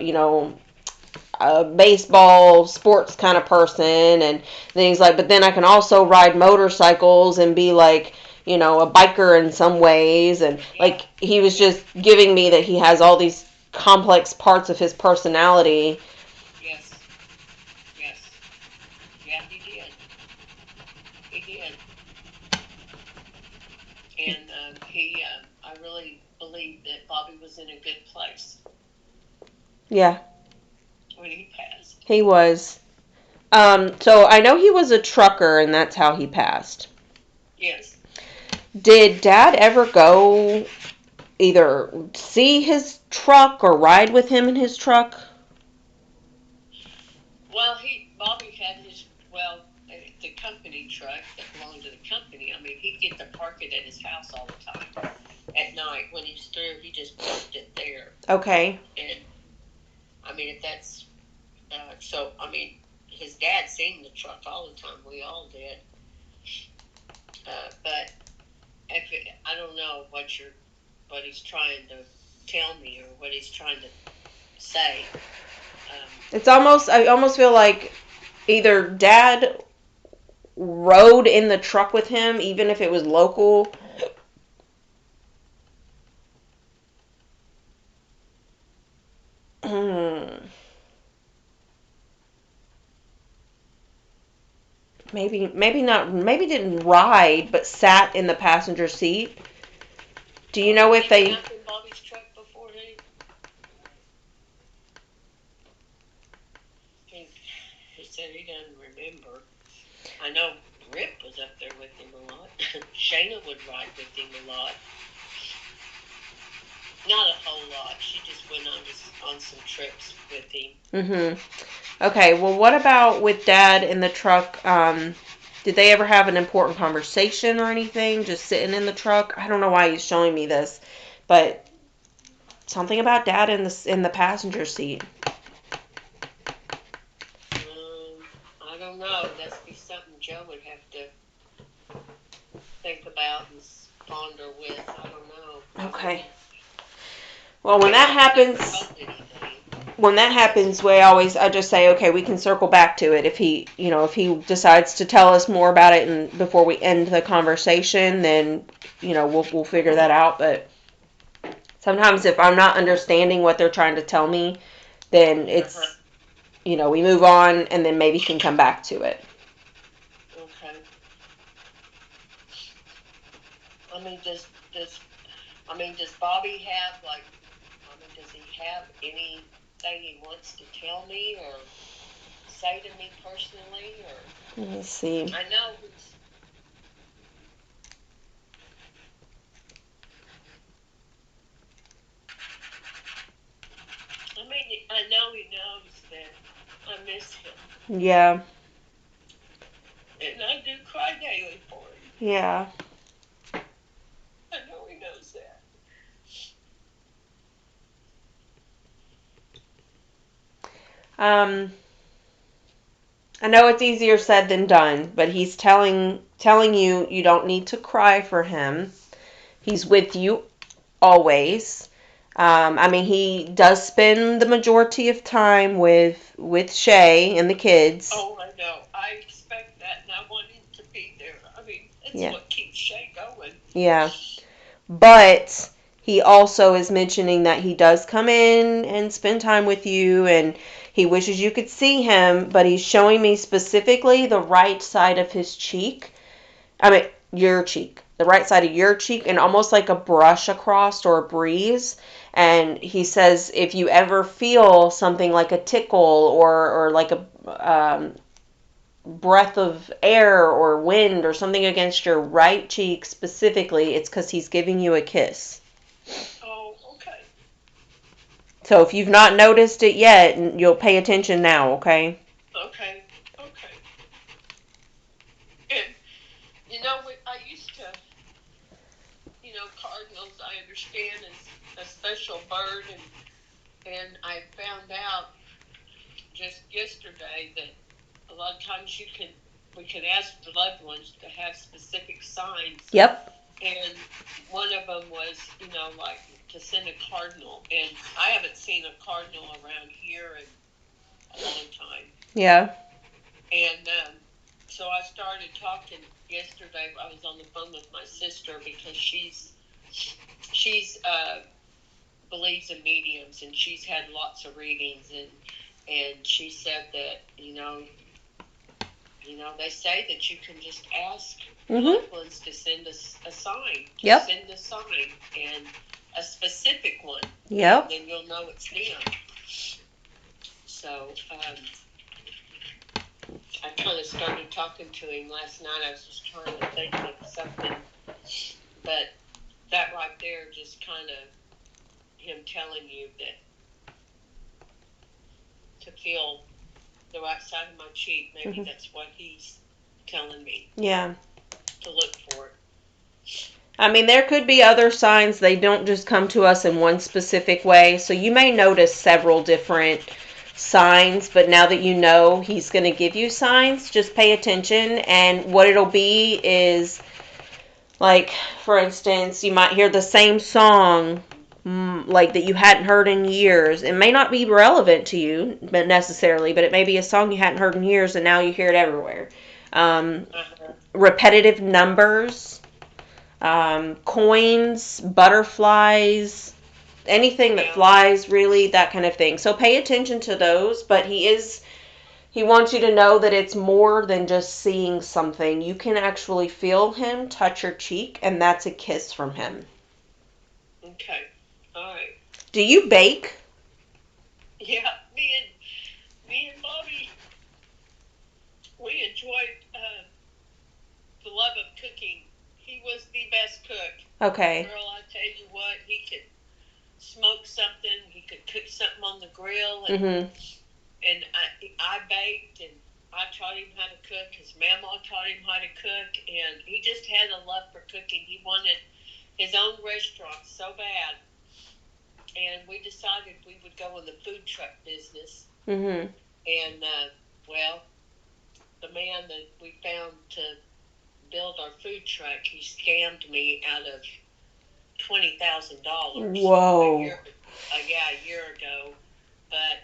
baseball sports kind of person and things like, but then I can also ride motorcycles and be like, a biker in some ways. And yeah, like he was yeah, just giving me that he has all these complex parts of his personality. yes, yes, yeah, he did. He did. And I really believe that Bobby was in a good place Yeah, when he passed. he was. So I know he was a trucker and that's how he passed. Yes. Did Dad ever go either see his truck or ride with him in his truck? Well, Bobby had the company truck that belonged to the company. I mean, he'd get to park it at his house all the time. At night when he's through, he just parked it there. Okay. And I mean, if that's so, I mean, his dad seen the truck all the time. We all did. But I don't know what he's trying to tell me or what he's trying to say. I almost feel like either Dad rode in the truck with him, even if it was local. Maybe not. Maybe didn't ride, but sat in the passenger seat. Do you Well, know has if he been they? up in Bobby's truck before? He said he doesn't remember. I know Rip was up there with him a lot. Shayna would ride with him a lot. Not a whole lot. She just went on some trips with him. Mm-hmm. Okay. Well, what about with Dad in the truck? Did they ever have an important conversation or anything? Just sitting in the truck? I don't know why he's showing me this. But something about Dad in the passenger seat. I don't know. That's be something Joe would have to think about and ponder with. I don't know. Okay. Well, when that happens, I just say, okay, we can circle back to it. If he decides to tell us more about it, and before we end the conversation, then we'll figure that out. But sometimes if I'm not understanding what they're trying to tell me, then it's we move on, and then maybe can come back to it. Okay. Does Bobby have does he have anything he wants to tell me or say to me personally, or? Let me see. I know he's. I know he knows that I miss him. Yeah. And I do cry daily for him. Yeah. I know he knows that. I know it's easier said than done, but he's telling you don't need to cry for him. He's with you always. He does spend the majority of time with Shay and the kids. Oh, I know. I expect that, and I want him to be there. It's what keeps Shay going. Yeah. But he also is mentioning that he does come in and spend time with you, and he wishes you could see him, but he's showing me specifically the right side of his cheek. Your cheek. The right side of your cheek, and almost like a brush across or a breeze. And he says if you ever feel something like a tickle or like a breath of air or wind or something against your right cheek specifically, it's because he's giving you a kiss. Oh, okay. So if you've not noticed it yet, you'll pay attention now, okay? Okay. And, I used to, cardinals, I understand, is a special bird, and I found out just yesterday that a lot of times we can ask the loved ones to have specific signs. Yep. And one of them was, like to send a cardinal. And I haven't seen a cardinal around here in a long time. Yeah. And so I started talking yesterday. I was on the phone with my sister because she's believes in mediums, and she's had lots of readings, and she said that they say that you can just ask loved ones to send us a sign. Yep. Send a sign, and a specific one. Yep. And then you'll know it's them. So I kind of started talking to him last night. I was just trying to think of something, but that right there, just kind of him telling you that to feel the right side of my cheek. Maybe that's what he's telling me. Yeah. To look for it. There could be other signs. They don't just come to us in one specific way. So you may notice several different signs, but now that you know he's going to give you signs, just pay attention. And what it'll be is, like, for instance, you might hear the same song like that you hadn't heard in years. It may not be relevant to you necessarily, but it may be a song you hadn't heard in years, and now you hear it everywhere. Repetitive numbers, coins, butterflies, anything that flies, really, that kind of thing. So pay attention to those, but he wants you to know that it's more than just seeing something. You can actually feel him touch your cheek, and that's a kiss from him. Okay. All right. Do you bake? Yeah, me and Bobby, we enjoyed the love of cooking. He was the best cook. Okay. Girl, I tell you what, he could smoke something. He could cook something on the grill, and I baked, and I taught him how to cook. His mama taught him how to cook, and he just had a love for cooking. his own restaurant so bad, and we decided we would go in the food truck business. Mhm. And well, the man that we found to build our food truck, he scammed me out of $20,000 Whoa. a year ago. But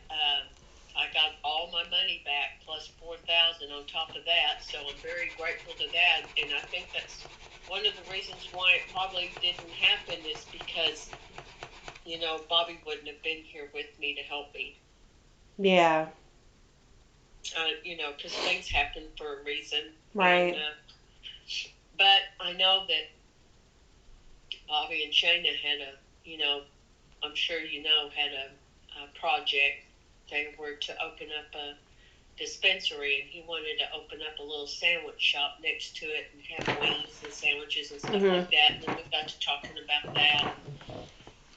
I got all my money back plus 4,000 on top of that, so I'm very grateful to that. And I think that's one of the reasons why it probably didn't happen is because Bobby wouldn't have been here with me to help me. Yeah. Because things happen for a reason. Right. But I know that Bobby and Shayna had I'm sure had a project. They were to open up a dispensary, and he wanted to open up a little sandwich shop next to it and have wings and sandwiches and stuff like that. And then we got to talking about that.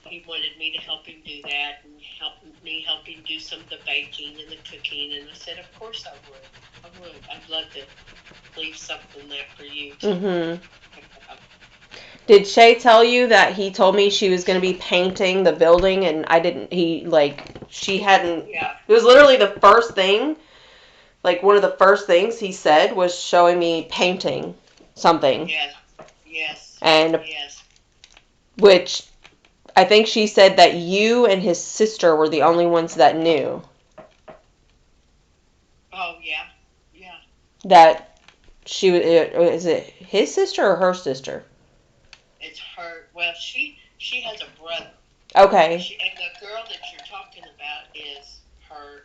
He wanted me to help him do that and help him do some of the baking and the cooking. And I said, of course I would. I'd love to leave something there for you to pick up. Did Shay tell you that he told me she was going to be painting the building and I didn't, she hadn't, Yeah. It was literally the first thing, like one of the first things he said was showing me painting something. Yes. And, yes. Which I think she said that you and his sister were the only ones that knew. Oh, yeah. That is it his sister or her sister? It's her. Well, she has a brother. Okay. And the girl that you're talking about is her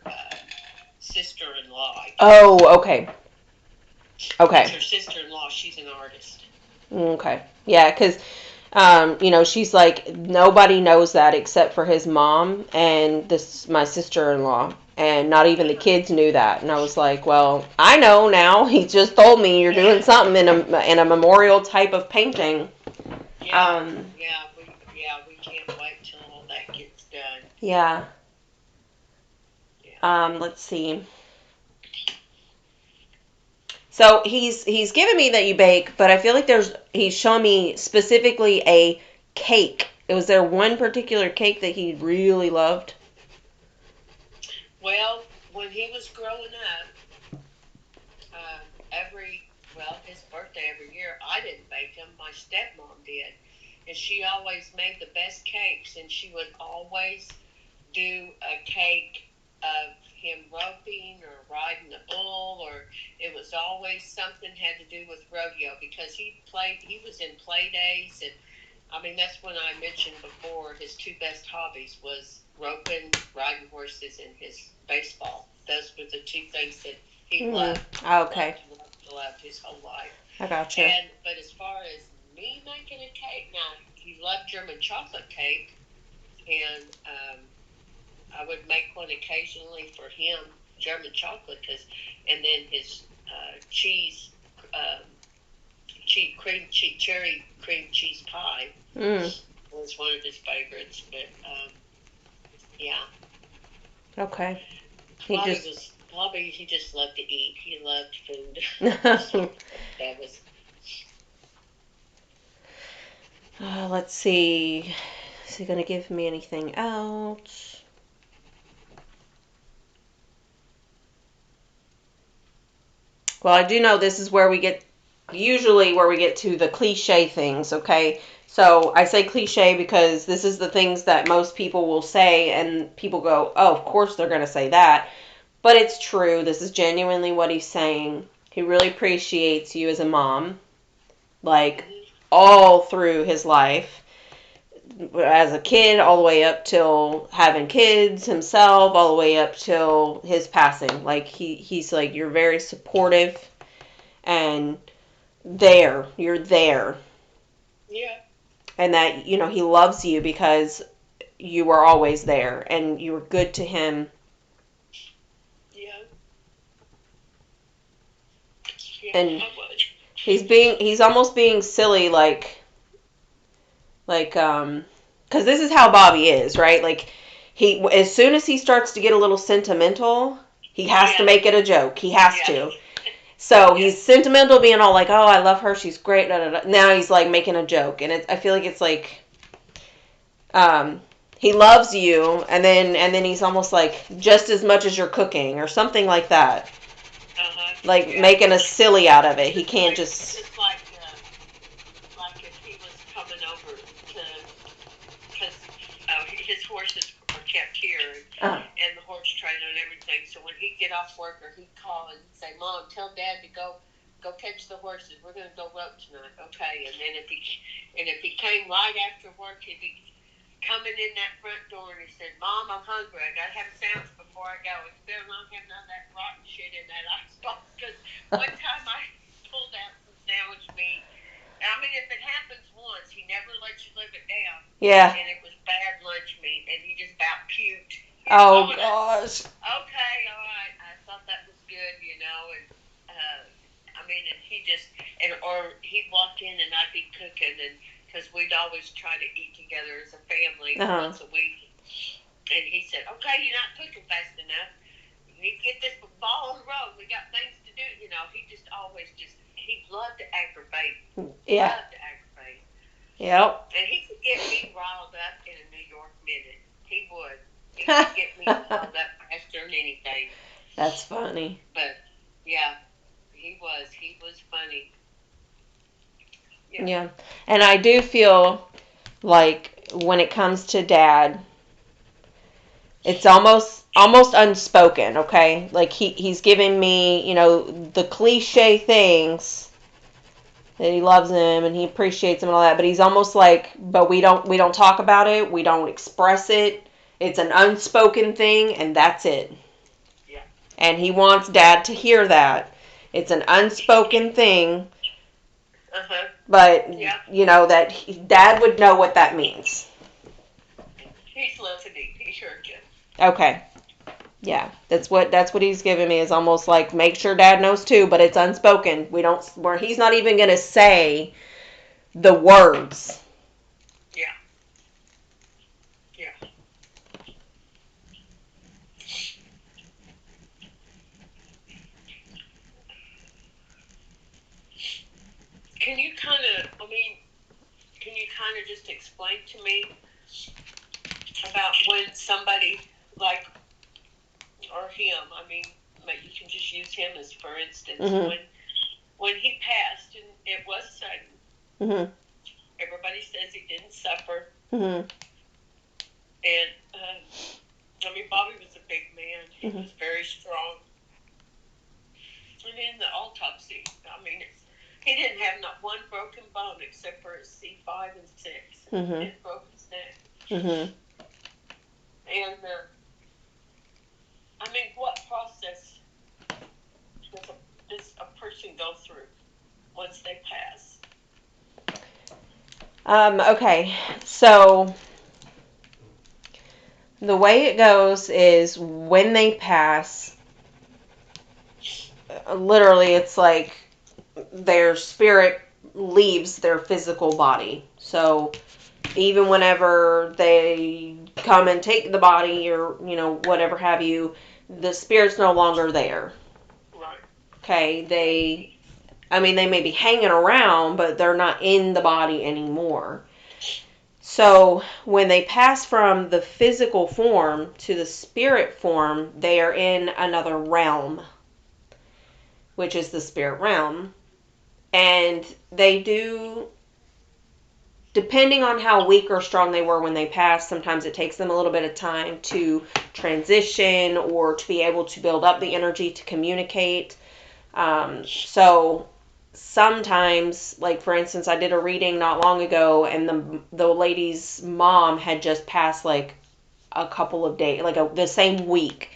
sister-in-law. Oh, okay. It's her sister-in-law. She's an artist. Okay. Yeah, because she's like, nobody knows that except for his mom and my sister-in-law, and not even the kids knew that. And I was like, well, I know now. He just told me you're doing something in a memorial type of painting. Yeah. We can't wait till all that gets done. Yeah. Let's see. So he's given me that you bake, but I feel like he's shown me specifically a cake. Was there one particular cake that he really loved? Well, when he was growing up, his birthday every year, I didn't bake them. My stepmom did, and she always made the best cakes. And she would always do a cake of him roping or riding a bull, or it was always something had to do with rodeo because he was in play days. And I mean, that's when I mentioned before his two best hobbies was roping, riding horses, and his baseball. Those were the two things that he loved. Okay. Loved his whole life. I gotcha. But as far as me making a cake, now he loved German chocolate cake, and I would make one occasionally for him, German chocolate, and then his cheese, cherry cream cheese pie was one of his favorites. But yeah. Okay. Bobby, he just loved to eat. He loved food. That was. Let's see. Is he going to give me anything else? Well, I do know this is where we get to the cliche things, okay? So I say cliche because this is the things that most people will say, and people go, oh, of course they're going to say that. But it's true. This is genuinely what he's saying. He really appreciates you as a mom, like all through his life, as a kid, all the way up till having kids himself, all the way up till his passing. Like he's like, you're very supportive and you're there. Yeah. And that, he loves you because you were always there and you were good to him. Yeah. And he's almost being silly, like, because this is how Bobby is, right? Like, as soon as he starts to get a little sentimental, he has to make it a joke. He has to. So Yeah. he's sentimental, being all like, "Oh, I love her. She's great." Da, da, da. Now he's like making a joke, and I feel like it's like um, he loves you, and then he's almost like just as much as you're cooking or something like that, like Yeah. making a silly out of it. He can't It's just. just like if he was coming over to, because his horses are kept here, Uh, and the horse trainer and everything. So when he'd get off work, or he'd call and say, "Mom, tell Dad to go catch the horses. We're gonna go rope tonight." Okay. And then if he came right after work, he'd be coming in that front door, and he said, "Mom, I'm hungry. I gotta have a sandwich before I go. And you better not have none of that rotten shit in that icebox." Because one time I pulled out some sandwich meat. I mean, if it happens once, he never lets you live it down. yeah. And it was bad lunch meat, and he just about puked. Oh And gosh. okay, all right. I thought that was good, and I mean, and he just or he'd walk in and I'd be cooking, and because we'd always try to eat together as a family once a week, and he said, "Okay, you're not cooking fast enough. You need to get this ball on the road. We got things to do." He just always he loved to aggravate. Yeah. Loved to aggravate. Yep. And he could get me riled up in a New York minute. He would. He could get me riled up faster than anything. That's funny. But yeah, he was. He was funny. Yeah. Yeah. And I do feel like when it comes to Dad, it's almost unspoken, okay? Like he's giving me, the cliche things that he loves him and he appreciates him and all that, but he's almost like, but we don't talk about it, we don't express it. It's an unspoken thing and that's it. Yeah. And he wants Dad to hear that. It's an unspoken thing, but Yeah. that Dad would know what that means. He's listening. He heard you. Okay. Yeah, that's what he's giving me, is almost like make sure Dad knows too, but it's unspoken. Where he's not even gonna say the words. Yeah. Yeah. Can you kind of? I mean, can you kind of just explain to me about when somebody like or him? I mean, you can just use him as for instance. Mm-hmm. When he passed, and it was sudden. Mm-hmm. Everybody says he didn't suffer. Mm-hmm. And I mean, Bobby was a big man. He Mm-hmm. was very strong. And in the autopsy, I mean, he didn't have not one broken bone except for his C5 and 6. Mm-hmm. He broke his neck. Mm-hmm. And I mean, what process does a person go through once they pass? Okay, so the way it goes is when they pass, literally, it's like their spirit leaves their physical body. So even whenever they come and take the body or, whatever have you, the spirit's no longer there. Right. Okay, they may be hanging around, but they're not in the body anymore. So when they pass from the physical form to the spirit form, they are in another realm, which is the spirit realm. And they do, depending on how weak or strong they were when they passed, sometimes it takes them a little bit of time to transition or to be able to build up the energy to communicate. So sometimes, like for instance, I did a reading not long ago, and the lady's mom had just passed like a couple of days, like the same week.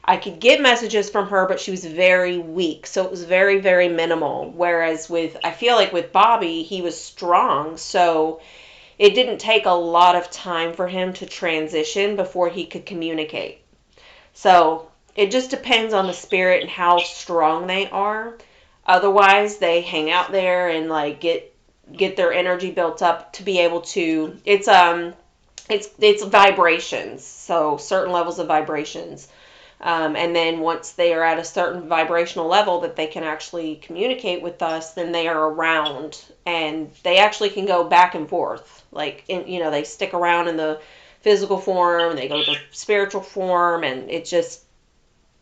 I could get messages from her, but she was very weak, so it was very, very minimal. Whereas I feel like with Bobby, he was strong, so it didn't take a lot of time for him to transition before he could communicate. So it just depends on the spirit and how strong they are. Otherwise, they hang out there and like get their energy built up to be able to. It's vibrations, so certain levels of vibrations. And then once they are at a certain vibrational level that they can actually communicate with us, then they are around and they actually can go back and forth. Like, they stick around in the physical form, they go to the spiritual form, and it just,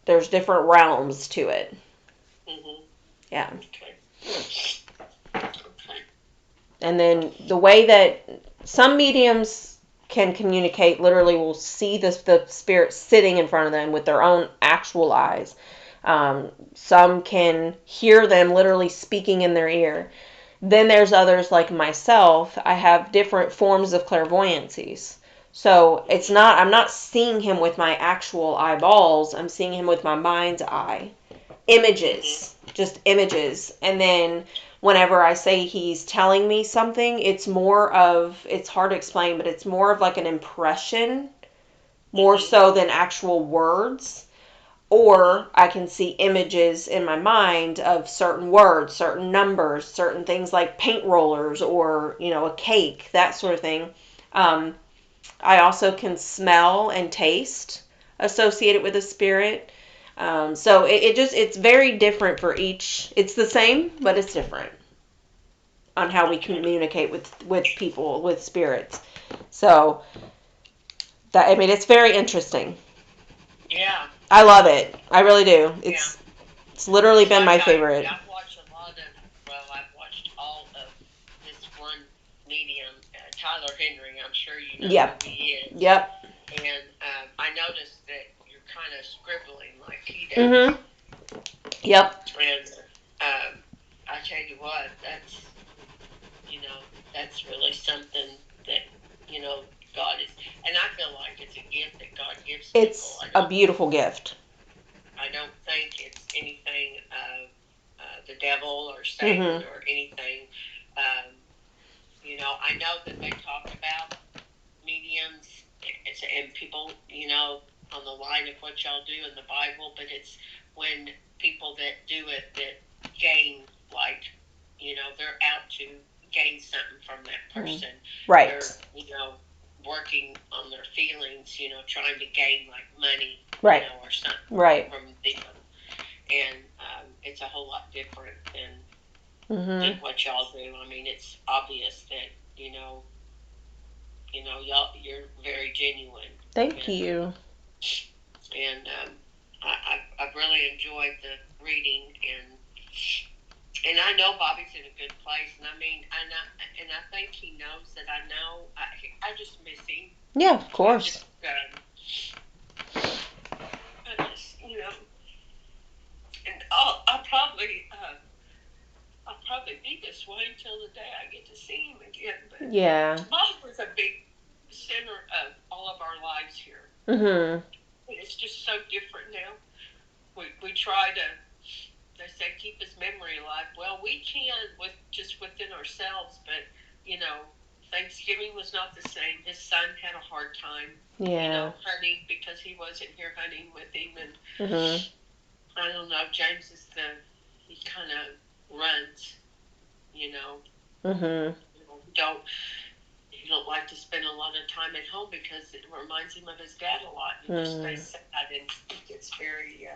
there's different realms to it. Mhm. Yeah. Okay. Okay. And then the way that some mediums can communicate, literally will see the spirit sitting in front of them with their own actual eyes. Some can hear them literally speaking in their ear. Then there's others like myself. I have different forms of clairvoyancies. So I'm not seeing him with my actual eyeballs. I'm seeing him with my mind's eye. Mhm. Images, just images. And then whenever I say he's telling me something, it's hard to explain, but it's more of like an impression, more Mhm. so than actual words. Mhm. Or I can see images in my mind of certain words, certain numbers, certain things like paint rollers or, a cake, that sort of thing. Um, I also can smell and taste associated with a spirit. So it's very different for each. It's the same, but it's different on how we Okay. communicate with people, with spirits. So it's very interesting. Yeah. I love it. I really do. Yeah. It's literally It's been like my favorite. I've watched a lot of. Well, I've watched all of this one medium, Tyler Henry. I'm sure you know who Yep. he is. Yep. And I noticed that you're kind of scribbling like he does. Mhm. Yep. And I tell you what, that's really something that God is, and I feel like it's a gift that God gives people. It's a beautiful gift. I don't think it's anything of the devil or Satan Mhm. or anything. Um, I know that they talk about mediums and people, on the line of what y'all do in the Bible, but it's when people that do it that gain, like, they're out to gain something from that person. Right. They're, working on their feelings, trying to gain like money, Right. or something Right. from them. And it's a whole lot different than Mhm. what y'all do. I mean, it's obvious that, you're very genuine. Thank And you. I've really enjoyed the reading, and I know Bobby's in a good place, and I think he knows that I know. I just miss him. Yeah, of I course. just I just and I'll probably be this way until the day I get to see him again. But Yeah. Bobby was a big center of all of our lives here. Mhm. It's just so different now. We try to, they say, keep his memory alive. Well, we can with just within ourselves, but Thanksgiving was not the same. His son had a hard time, Yeah. hunting because he wasn't here hunting with him, and Mhm. I don't know. James is he kind of runs, Mhm. don't he don't like to spend a lot of time at home because it reminds him of his dad a lot. He just stays sad, and he gets very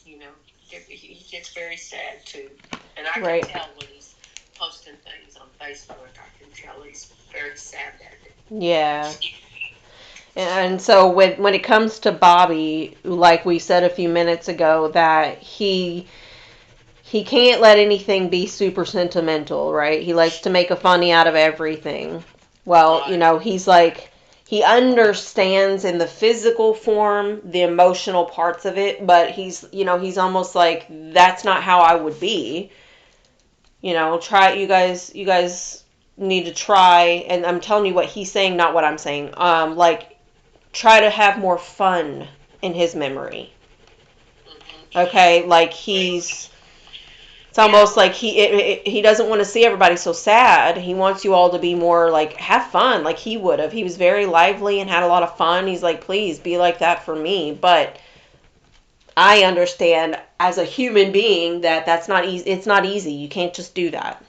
you know, he gets very sad too. And I can Right. tell when he's posting things on Facebook. I can tell he's very sad at it. Yeah. And so when it comes to Bobby, like we said a few minutes ago, that he can't let anything be super sentimental, right? He likes to make a funny out of everything. Well, Right. he's like he understands in the physical form the emotional parts of it, but he's almost like that's not how I would be. Try you guys need to try, and I'm telling you what he's saying, not what I'm saying. Like try to have more fun in his memory. Mm-hmm. Okay, like it's Yeah. almost like he doesn't want to see everybody so sad. He wants you all to be more like have fun, like he would have. He was very lively and had a lot of fun. He's like, please be like that for me. But I understand as a human being that that's not easy. It's not easy. You can't just do that.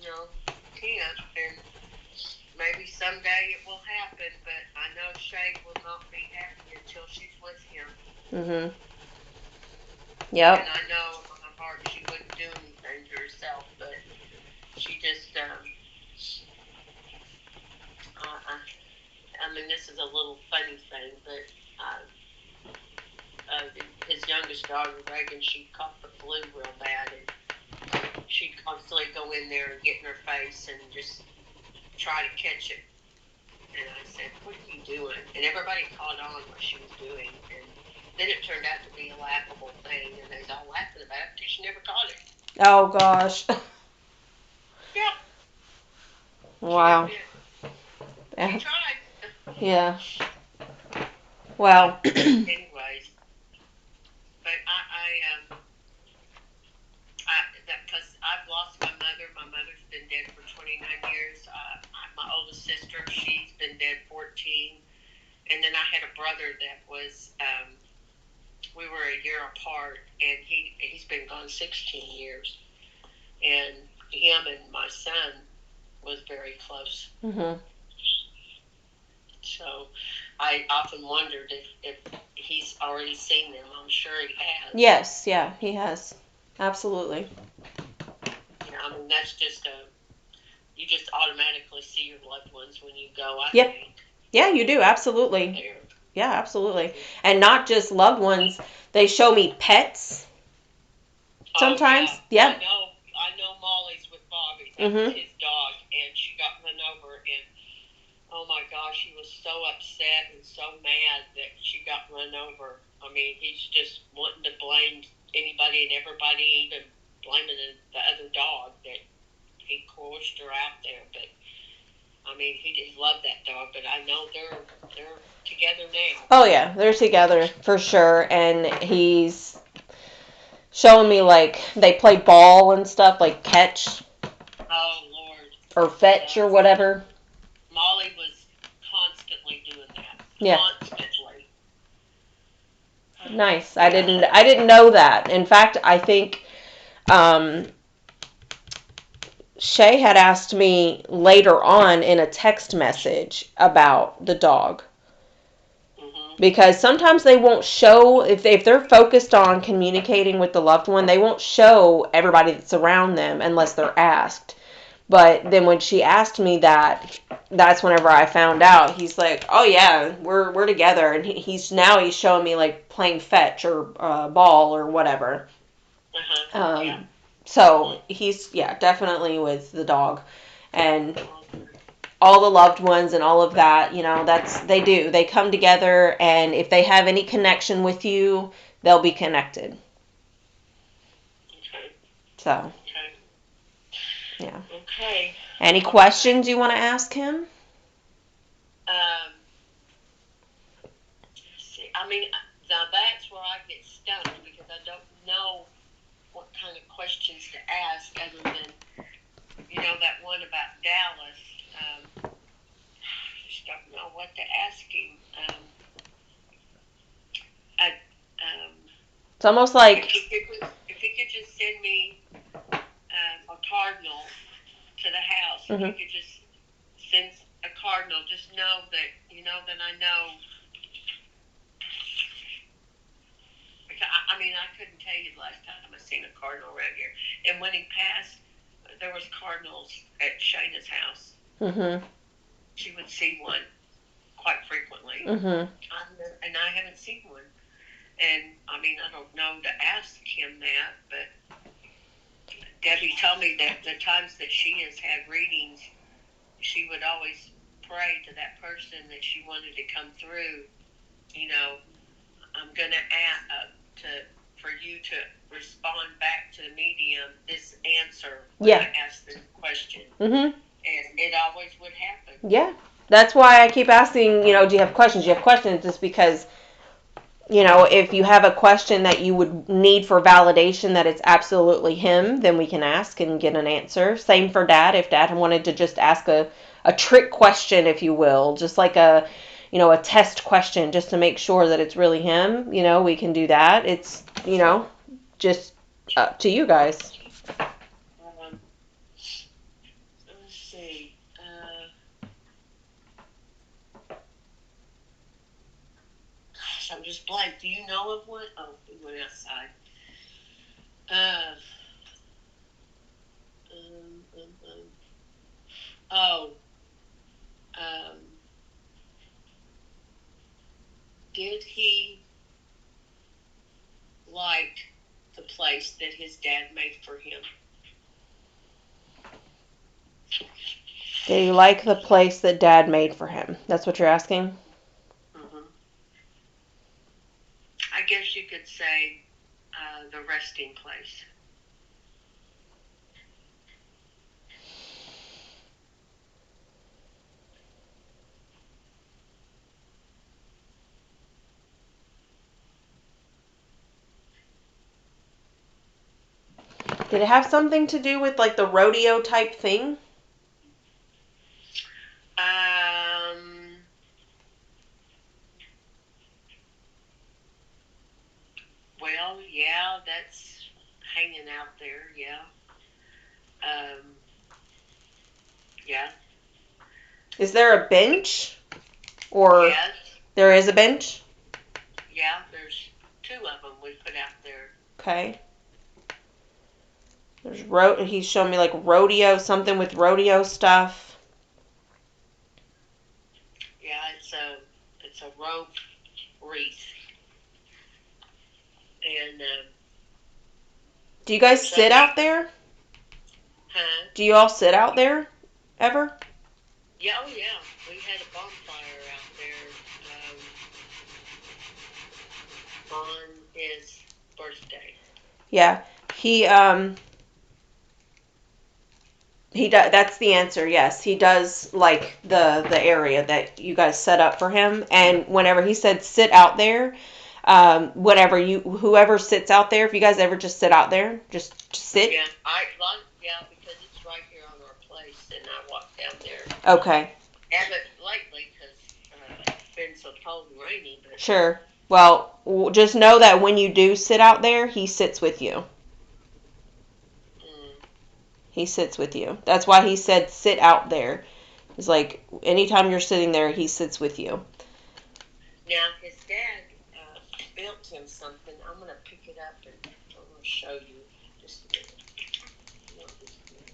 No, can't. And maybe someday it will happen, but I know Shay will not be happy until she's with him. Mhm. And Yep. I know in my heart she wouldn't do anything to herself, but she just, I mean, this is a little funny thing, but his youngest daughter, Reagan, she caught the flu real bad, and she'd constantly go in there and get in her face and just try to catch it. And I said, "What are you doing?" And everybody caught on what she was doing, and then it turned out to be a laughable thing, and they was all laughing about it because she never caught it. Oh gosh. Yeah, she never Wow. did. She Yeah. tried. Yeah. Well. But anyways, but that because I've lost my mother. My mother's been dead for 29 years. My oldest sister, she's been dead 14. And then I had a brother that was, we were a year apart, and he's been gone 16 years. And him and my son was very close. Mhm. So I often wondered if he's already seen them. I'm sure he has. Yes. Yeah. He has. Absolutely. You know, I mean, that's just you just automatically see your loved ones when you go, I Yep. think. Yeah, you do. Absolutely. There. Yeah, absolutely. And not just loved ones. They show me pets Oh yeah, sometimes. Yep. I know Molly's with Bobby. That was Mhm. his dog, and she got run over, and oh my gosh, he was so upset and so mad that she got run over. I mean, he's just wanting to blame anybody and everybody, even blaming the other dog that he coerced her out there. But I mean, he did love that dog. But I know they're together now. Oh yeah, they're together for sure. And he's showing me like they play ball and stuff, like catch Oh Lord. or fetch or whatever. Molly was constantly doing that. Yeah. Constantly. Nice. I Yeah. didn't. I didn't know that. In fact, I think um, Shay had asked me later on in a text message about the dog. Mhm. Because sometimes they won't show if they're focused on communicating with the loved one, they won't show everybody that's around them unless they're asked. But then when she asked me that, that's whenever I found out. He's like, "Oh yeah, we're together," and he's showing me like playing fetch or ball or whatever. Yeah. So he's definitely with the dog, and Okay. all the loved ones and all of that, that's they come together, and if they have any connection with you, they'll be connected. Okay. So Okay. yeah. Okay. Any All right. questions you want to ask him? Um, let's see. I mean, now that's where I get stumped because I don't know what kind of questions to ask other than, that one about Dallas. I just don't know what to ask him. I, It's almost if like he could just send me a cardinal to the house, if he mhm. could just send a cardinal, just know that that I know. I mean, I couldn't tell you the last time I seen a cardinal around here. And when he passed, there was cardinals at Shayna's house. Mhm. She would see one quite frequently, Mhm. and I haven't seen one. And I mean, I don't know to ask him that, but Debbie told me that the times that she has had readings, she would always pray to that person that she wanted to come through. I'm gonna ask to for you to respond back to the medium this answer when Yeah. I ask this question, Mhm. and it always would happen. Yeah. That's why I keep asking, do you have questions? Do you have questions? Just because if you have a question that you would need for validation that it's absolutely him, then we can ask and get an answer. Same for dad. If dad wanted to just ask a trick question, if you will, just like a test question just to make sure that it's really him, we can do that. It's, just up to you guys. Let's see. Gosh, I'm just blank. Do you know of one? Oh, we went outside. Uh, um, um, um. Oh, um, did he like the place that his dad made for him? Did he like the place that Dad made for him? That's what you're asking? Mm-hmm. I guess you could say the resting place. Did it have something to do with like the rodeo type thing? Um, well, yeah, that's hanging out there, yeah. Um, yeah. Is there a bench? Or Yes, there is a bench? yeah, there's two of them we put out there. Okay. He's showing me like rodeo, something with rodeo stuff. Yeah, it's a rope wreath. And, Do you guys so, sit out there? huh? Do you all sit out there ever? Yeah, oh yeah, we had a bonfire out there on his birthday. Yeah. He does. That's the answer. Yes, he does like the area that you guys set up for him. And whenever he said sit out there, whenever whoever sits out there, if you guys ever just sit out there, just sit. Yeah, because it's right here on our place, and I walk down there. Okay. Haven't lately because it's been so cold and rainy. But Sure. Well, just know that when you do sit out there, he sits with you. mm, He sits with you. That's why he said sit out there. It's like anytime you're sitting there, he sits with you. now his dad built him something. I'm gonna pick it up and I'm gonna show you just a minute. No, just a minute.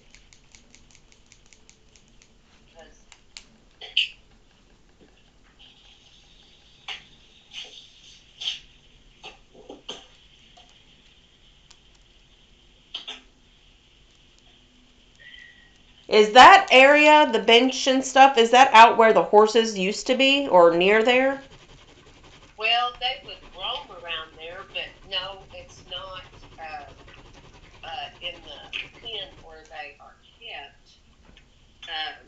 Because Is that area, the bench and stuff, is that out where the horses used to be or near there? well, they would roam around there, but no, it's not in the pen where they are kept. Um,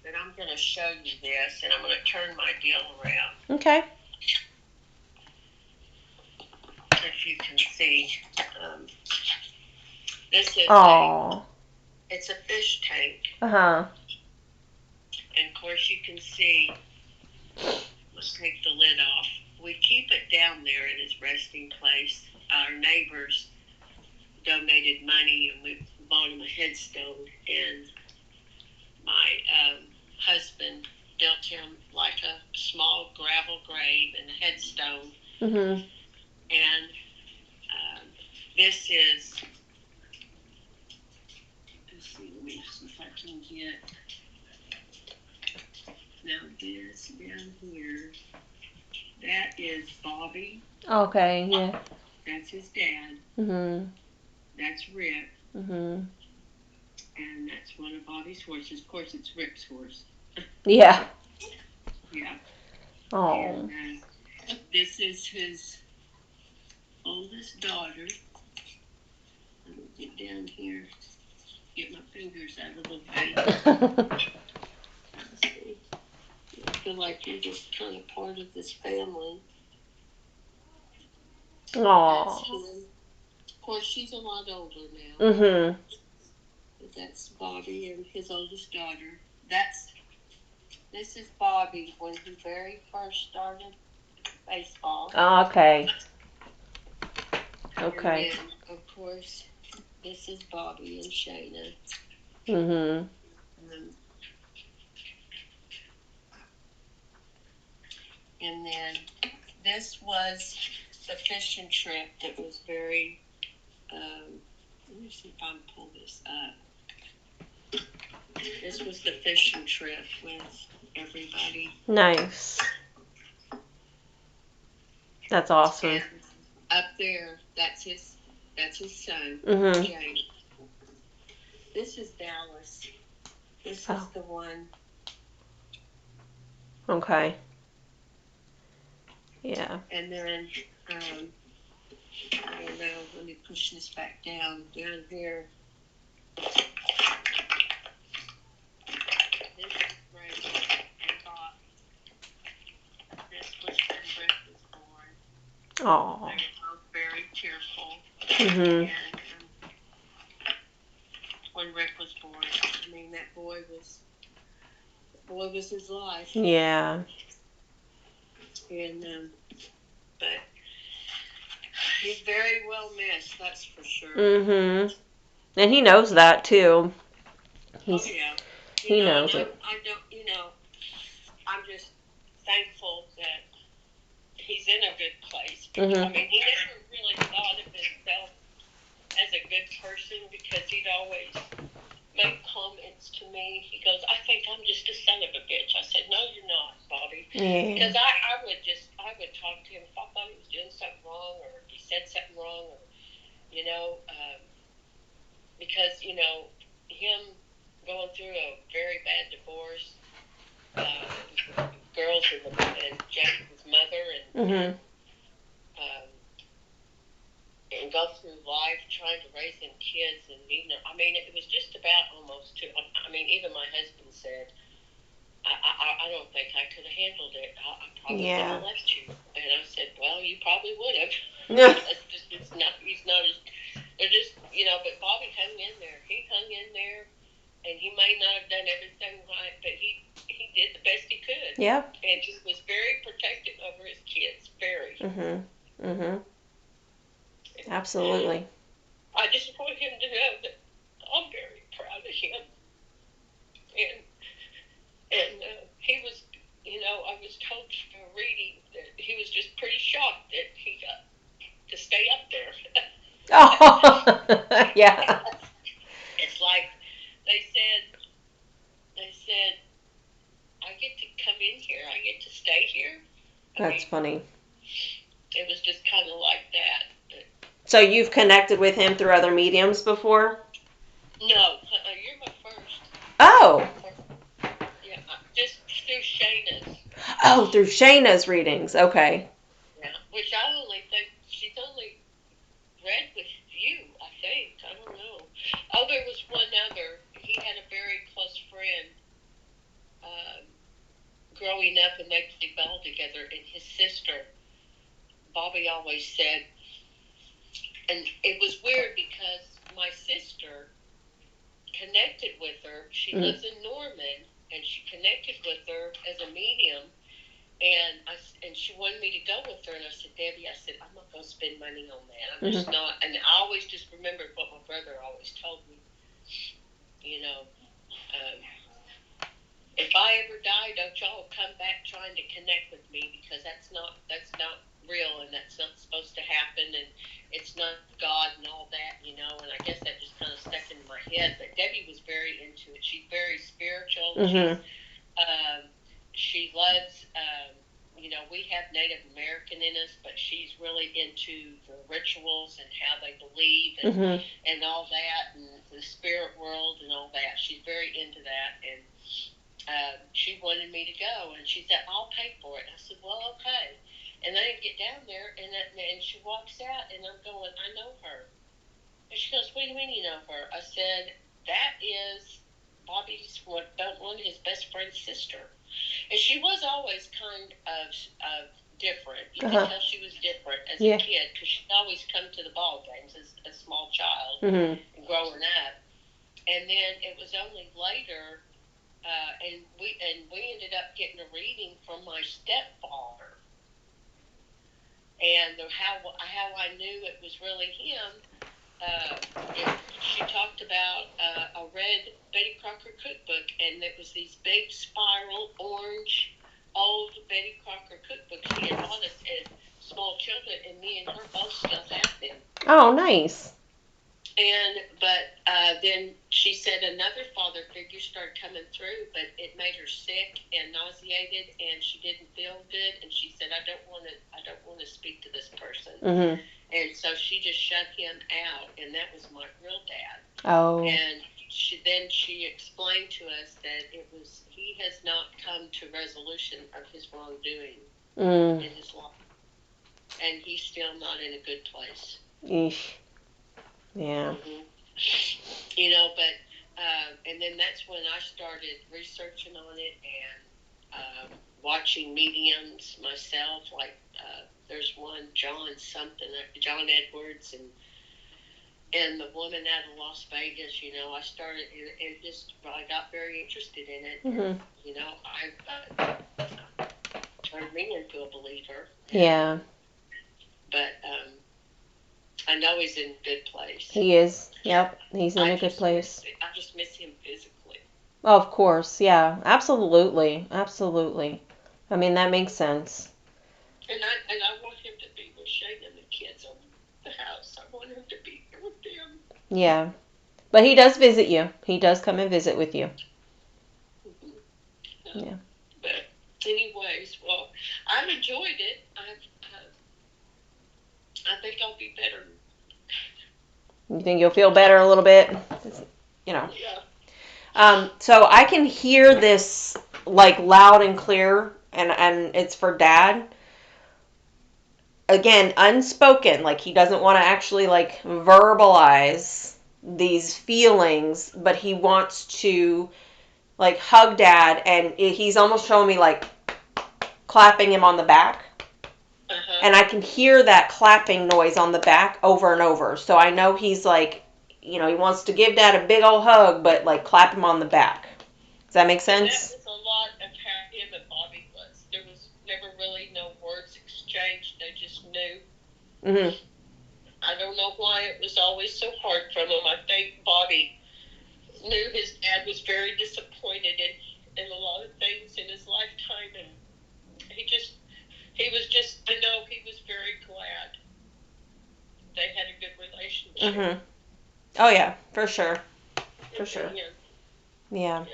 but I'm going to show you this, and I'm going to turn my deal around. Okay. If you can see, this is it's a fish tank. Uh-huh. And of course you can see, let's take the lid off. We keep it down there in its resting place. Our neighbors donated money and we bought him a headstone. And my husband built him like a small gravel grave and a headstone. Mm-hmm. And this is, let me see if I can get, now this down here, that is Bobby. Okay, yeah. That's his dad. Mm-hmm. That's Rick. Mm-hmm. And that's one of Bobby's horses. Of course, it's Rick's horse. Yeah. Yeah. Oh. And this is his oldest daughter. Let me get down here. Get my fingers out of the way. Let's see. I feel like you're just kind of part of this family. Aw. Of course, she's a lot older now. Mm-hmm. That's Bobby and his oldest daughter. This is Bobby when he very first started baseball. Okay. Okay. And then, of course, this is Bobby and Shayna. Mm-hmm. And then this was the fishing trip that was very, let me see if I can pull this up. This was the fishing trip with everybody. Nice. That's awesome. And up there, that's his son, Mhm. James. This is Dallas. This is the one. Okay. Yeah. And then, I don't know, let me push this back down here. This is Ray and Bobby. This was when Rick was born. Oh. They were both very tearful. Mhm. And when Rick was born, I mean, that boy was his life. Yeah. And but he's very well missed, that's for sure. Mhm. And he knows that too. Oh yeah. He knows it. I don't. I'm just thankful that he's in a good place. Mhm. I mean, he never really thought of himself as a good person because he'd always make comments to me. He goes, "I think I'm just a son of a bitch." I said, "No, you're not, Bobby." Yeah. Because I would talk to him if I thought he was doing something wrong or if he said something wrong or, because, him going through a very bad divorce, girls and James' mother Mhm. and go through life trying to raise them kids, and I mean, it was just about almost too. I mean, even my husband said, I don't think I could have handled it. I probably would have left you. And I said, well, you probably would have. Yeah. He's not as, they're just, but Bobby hung in there. He hung in there, and he may not have done everything right, but he did the best he could. Yeah. And he was very protective over his kids. Very. Mhm. Mhm. Absolutely. I just want him to know that I'm very proud of him. And he was, I was told from a reading that he was just pretty shocked that he got to stay up there. Oh. Yeah. It's like they said, I get to come in here, I get to stay here. That's funny. It was just kind of like that. So you've connected with him through other mediums before? No, you're my first. Oh. Yeah, just through Shayna's. Oh, through Shayna's readings. Okay. Yeah, which I only think she's only read with you, I think. I don't know. Oh, there was one other. He had a very close friend growing up, and they played ball together. And his sister, Bobby, always said, and it was weird because my sister connected with her. She lives in Norman, and she connected with her as a medium. And she wanted me to go with her, and I said, Debbie, I said, I'm not going to spend money on that. I'm just not. And I always just remembered what my brother always told me. If I ever die, don't y'all come back trying to connect with me, because that's not real, and that's not supposed to happen, and it's not God and all that, And I guess that just kind of stuck in my head. But Debbie was very into it. She's very spiritual. Mhm. She loves, we have Native American in us, but she's really into the rituals and how they believe and all that, and the spirit world and all that. She's very into that, and she wanted me to go, and she said, I'll pay for it. And I said, well, okay. And then I get down there, and she walks out, and I'm going, I know her. And she goes, what do you mean you know her? I said, that is Bobby's one of his best friend's sister. And she was always kind of different. You could tell she was different as a kid, because she'd always come to the ball games as a small child growing up. And then it was only later, and we ended up getting a reading from my stepfather. And how I knew it was really him, she talked about a red Betty Crocker cookbook, and it was these big spiral orange old Betty Crocker cookbooks she had bought us as small children, and me and her both still have them. Oh, nice. But then she said another father figure started coming through, but it made her sick and nauseated, and she didn't feel good. And she said, I don't want to speak to this person. Mhm. And so she just shut him out, and that was my real dad. Oh. And she explained to us that he has not come to resolution of his wrongdoing in his life, and he's still not in a good place. Eesh. Yeah. Mm-hmm. But and then that's when I started researching on it and watching mediums myself. Like there's one John Edwards, and the woman out of Las Vegas. I started and just I got very interested in it. Mhm. And, I turned me into a believer. Yeah. But I know he's in a good place. He is. Yep. He's in a good place. I just miss him physically. Oh, of course. Yeah. Absolutely. Absolutely. I mean, that makes sense. And I want him to be with Shane and the kids on the house. I want him to be here with them. Yeah. But he does visit you. He does come and visit with you. Mm-hmm. Yeah. But anyways, well, I've enjoyed it. I think I'll be better. You think you'll feel better a little bit? Yeah. So I can hear this like loud and clear, and it's for Dad. Again, unspoken, like he doesn't want to actually like verbalize these feelings, but he wants to like hug Dad, and he's almost showing me like clapping him on the back. Uh-huh. And I can hear that clapping noise on the back over and over. So I know he's like, he wants to give Dad a big old hug, but like clap him on the back. Does that make sense? And that was a lot of how him and Bobby was. There was never really no words exchanged. They just knew. Mhm. I don't know why it was always so hard for him. I think Bobby knew his dad was very disappointed in a lot of things in his lifetime, and I know he was very glad they had a good relationship. Mhm. Oh yeah, for sure. For sure. Yeah.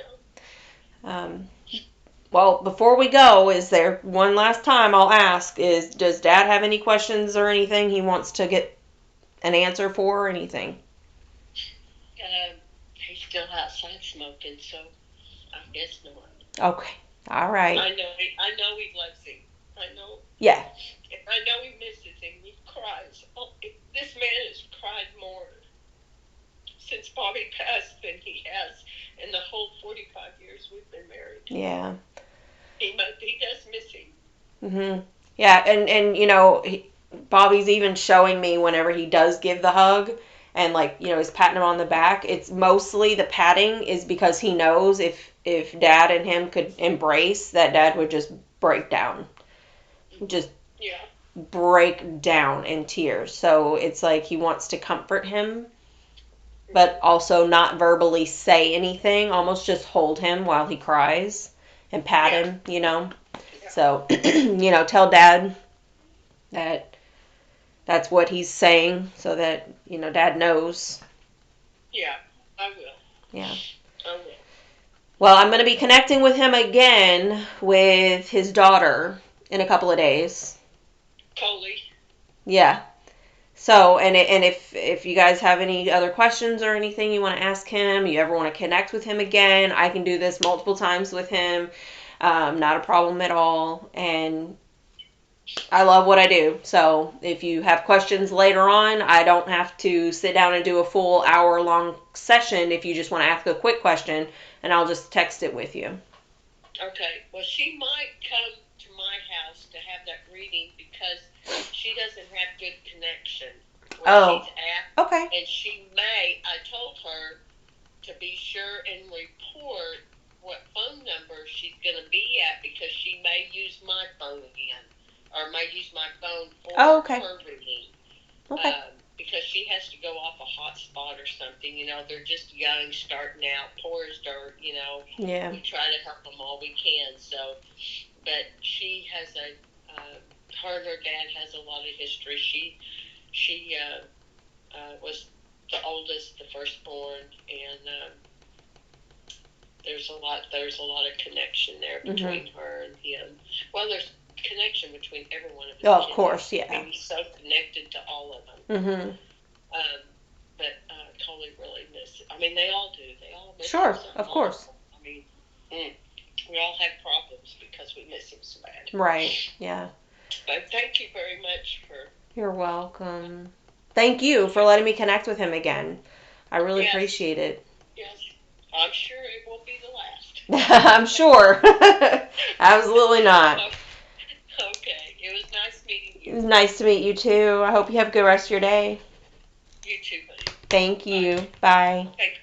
Well, before we go, is there one last time I'll ask does Dad have any questions or anything he wants to get an answer for or anything? He's still outside smoking, so I guess not. Okay. All right. I know he loves him. I know. Yeah. I know he misses him. He cries. Oh, this man has cried more since Bobby passed than he has in the whole 45 years we've been married. Yeah. He does miss him. Mhm. Yeah, and Bobby's even showing me whenever he does give the hug and like, he's patting him on the back. It's mostly the patting is because he knows if Dad and him could embrace, that Dad would just break down. Just break down in tears. So it's like he wants to comfort him, but also not verbally say anything, almost just hold him while he cries and pat him. So, tell Dad that that's what he's saying so that, Dad knows. Yeah, I will. Yeah. I will. Well, I'm going to be connecting with him again with his daughter in a couple of days. Coley. Yeah. So, and if you guys have any other questions or anything you want to ask him, you ever want to connect with him again, I can do this multiple times with him. Not a problem at all. And I love what I do. So if you have questions later on, I don't have to sit down and do a full hour-long session if you just want to ask a quick question, and I'll just text it with you. Okay. Well, she might come to my house to have that reading because she doesn't have good connection where she's at. Okay. And I told her to be sure and report what phone number she's going to be at because she may use my phone again or may use my phone for her reading. Okay. Because she has to go off a hotspot or something. They're just young, starting out, poor as dirt. Yeah. We try to help them all we can. So but she has her and her dad has a lot of history. She was the oldest, the firstborn, and there's a lot of connection there between her and him. Well, there's connection between every one of his Oh, kids. of course, I yeah. mean, he's so connected to all of them. But Coley really miss it. I mean, they all do. They all miss him. Sure, So of course. I mean, we all have problems because we miss him so bad. Right, yeah. But thank you very much for. You're welcome. Thank you for letting me connect with him again. I really appreciate it. Yes, I'm sure it won't be the last. I'm sure. Absolutely not. Okay, it was nice meeting you. It was nice to meet you too. I hope you have a good rest of your day. You too, honey. Thank you. Bye. Thank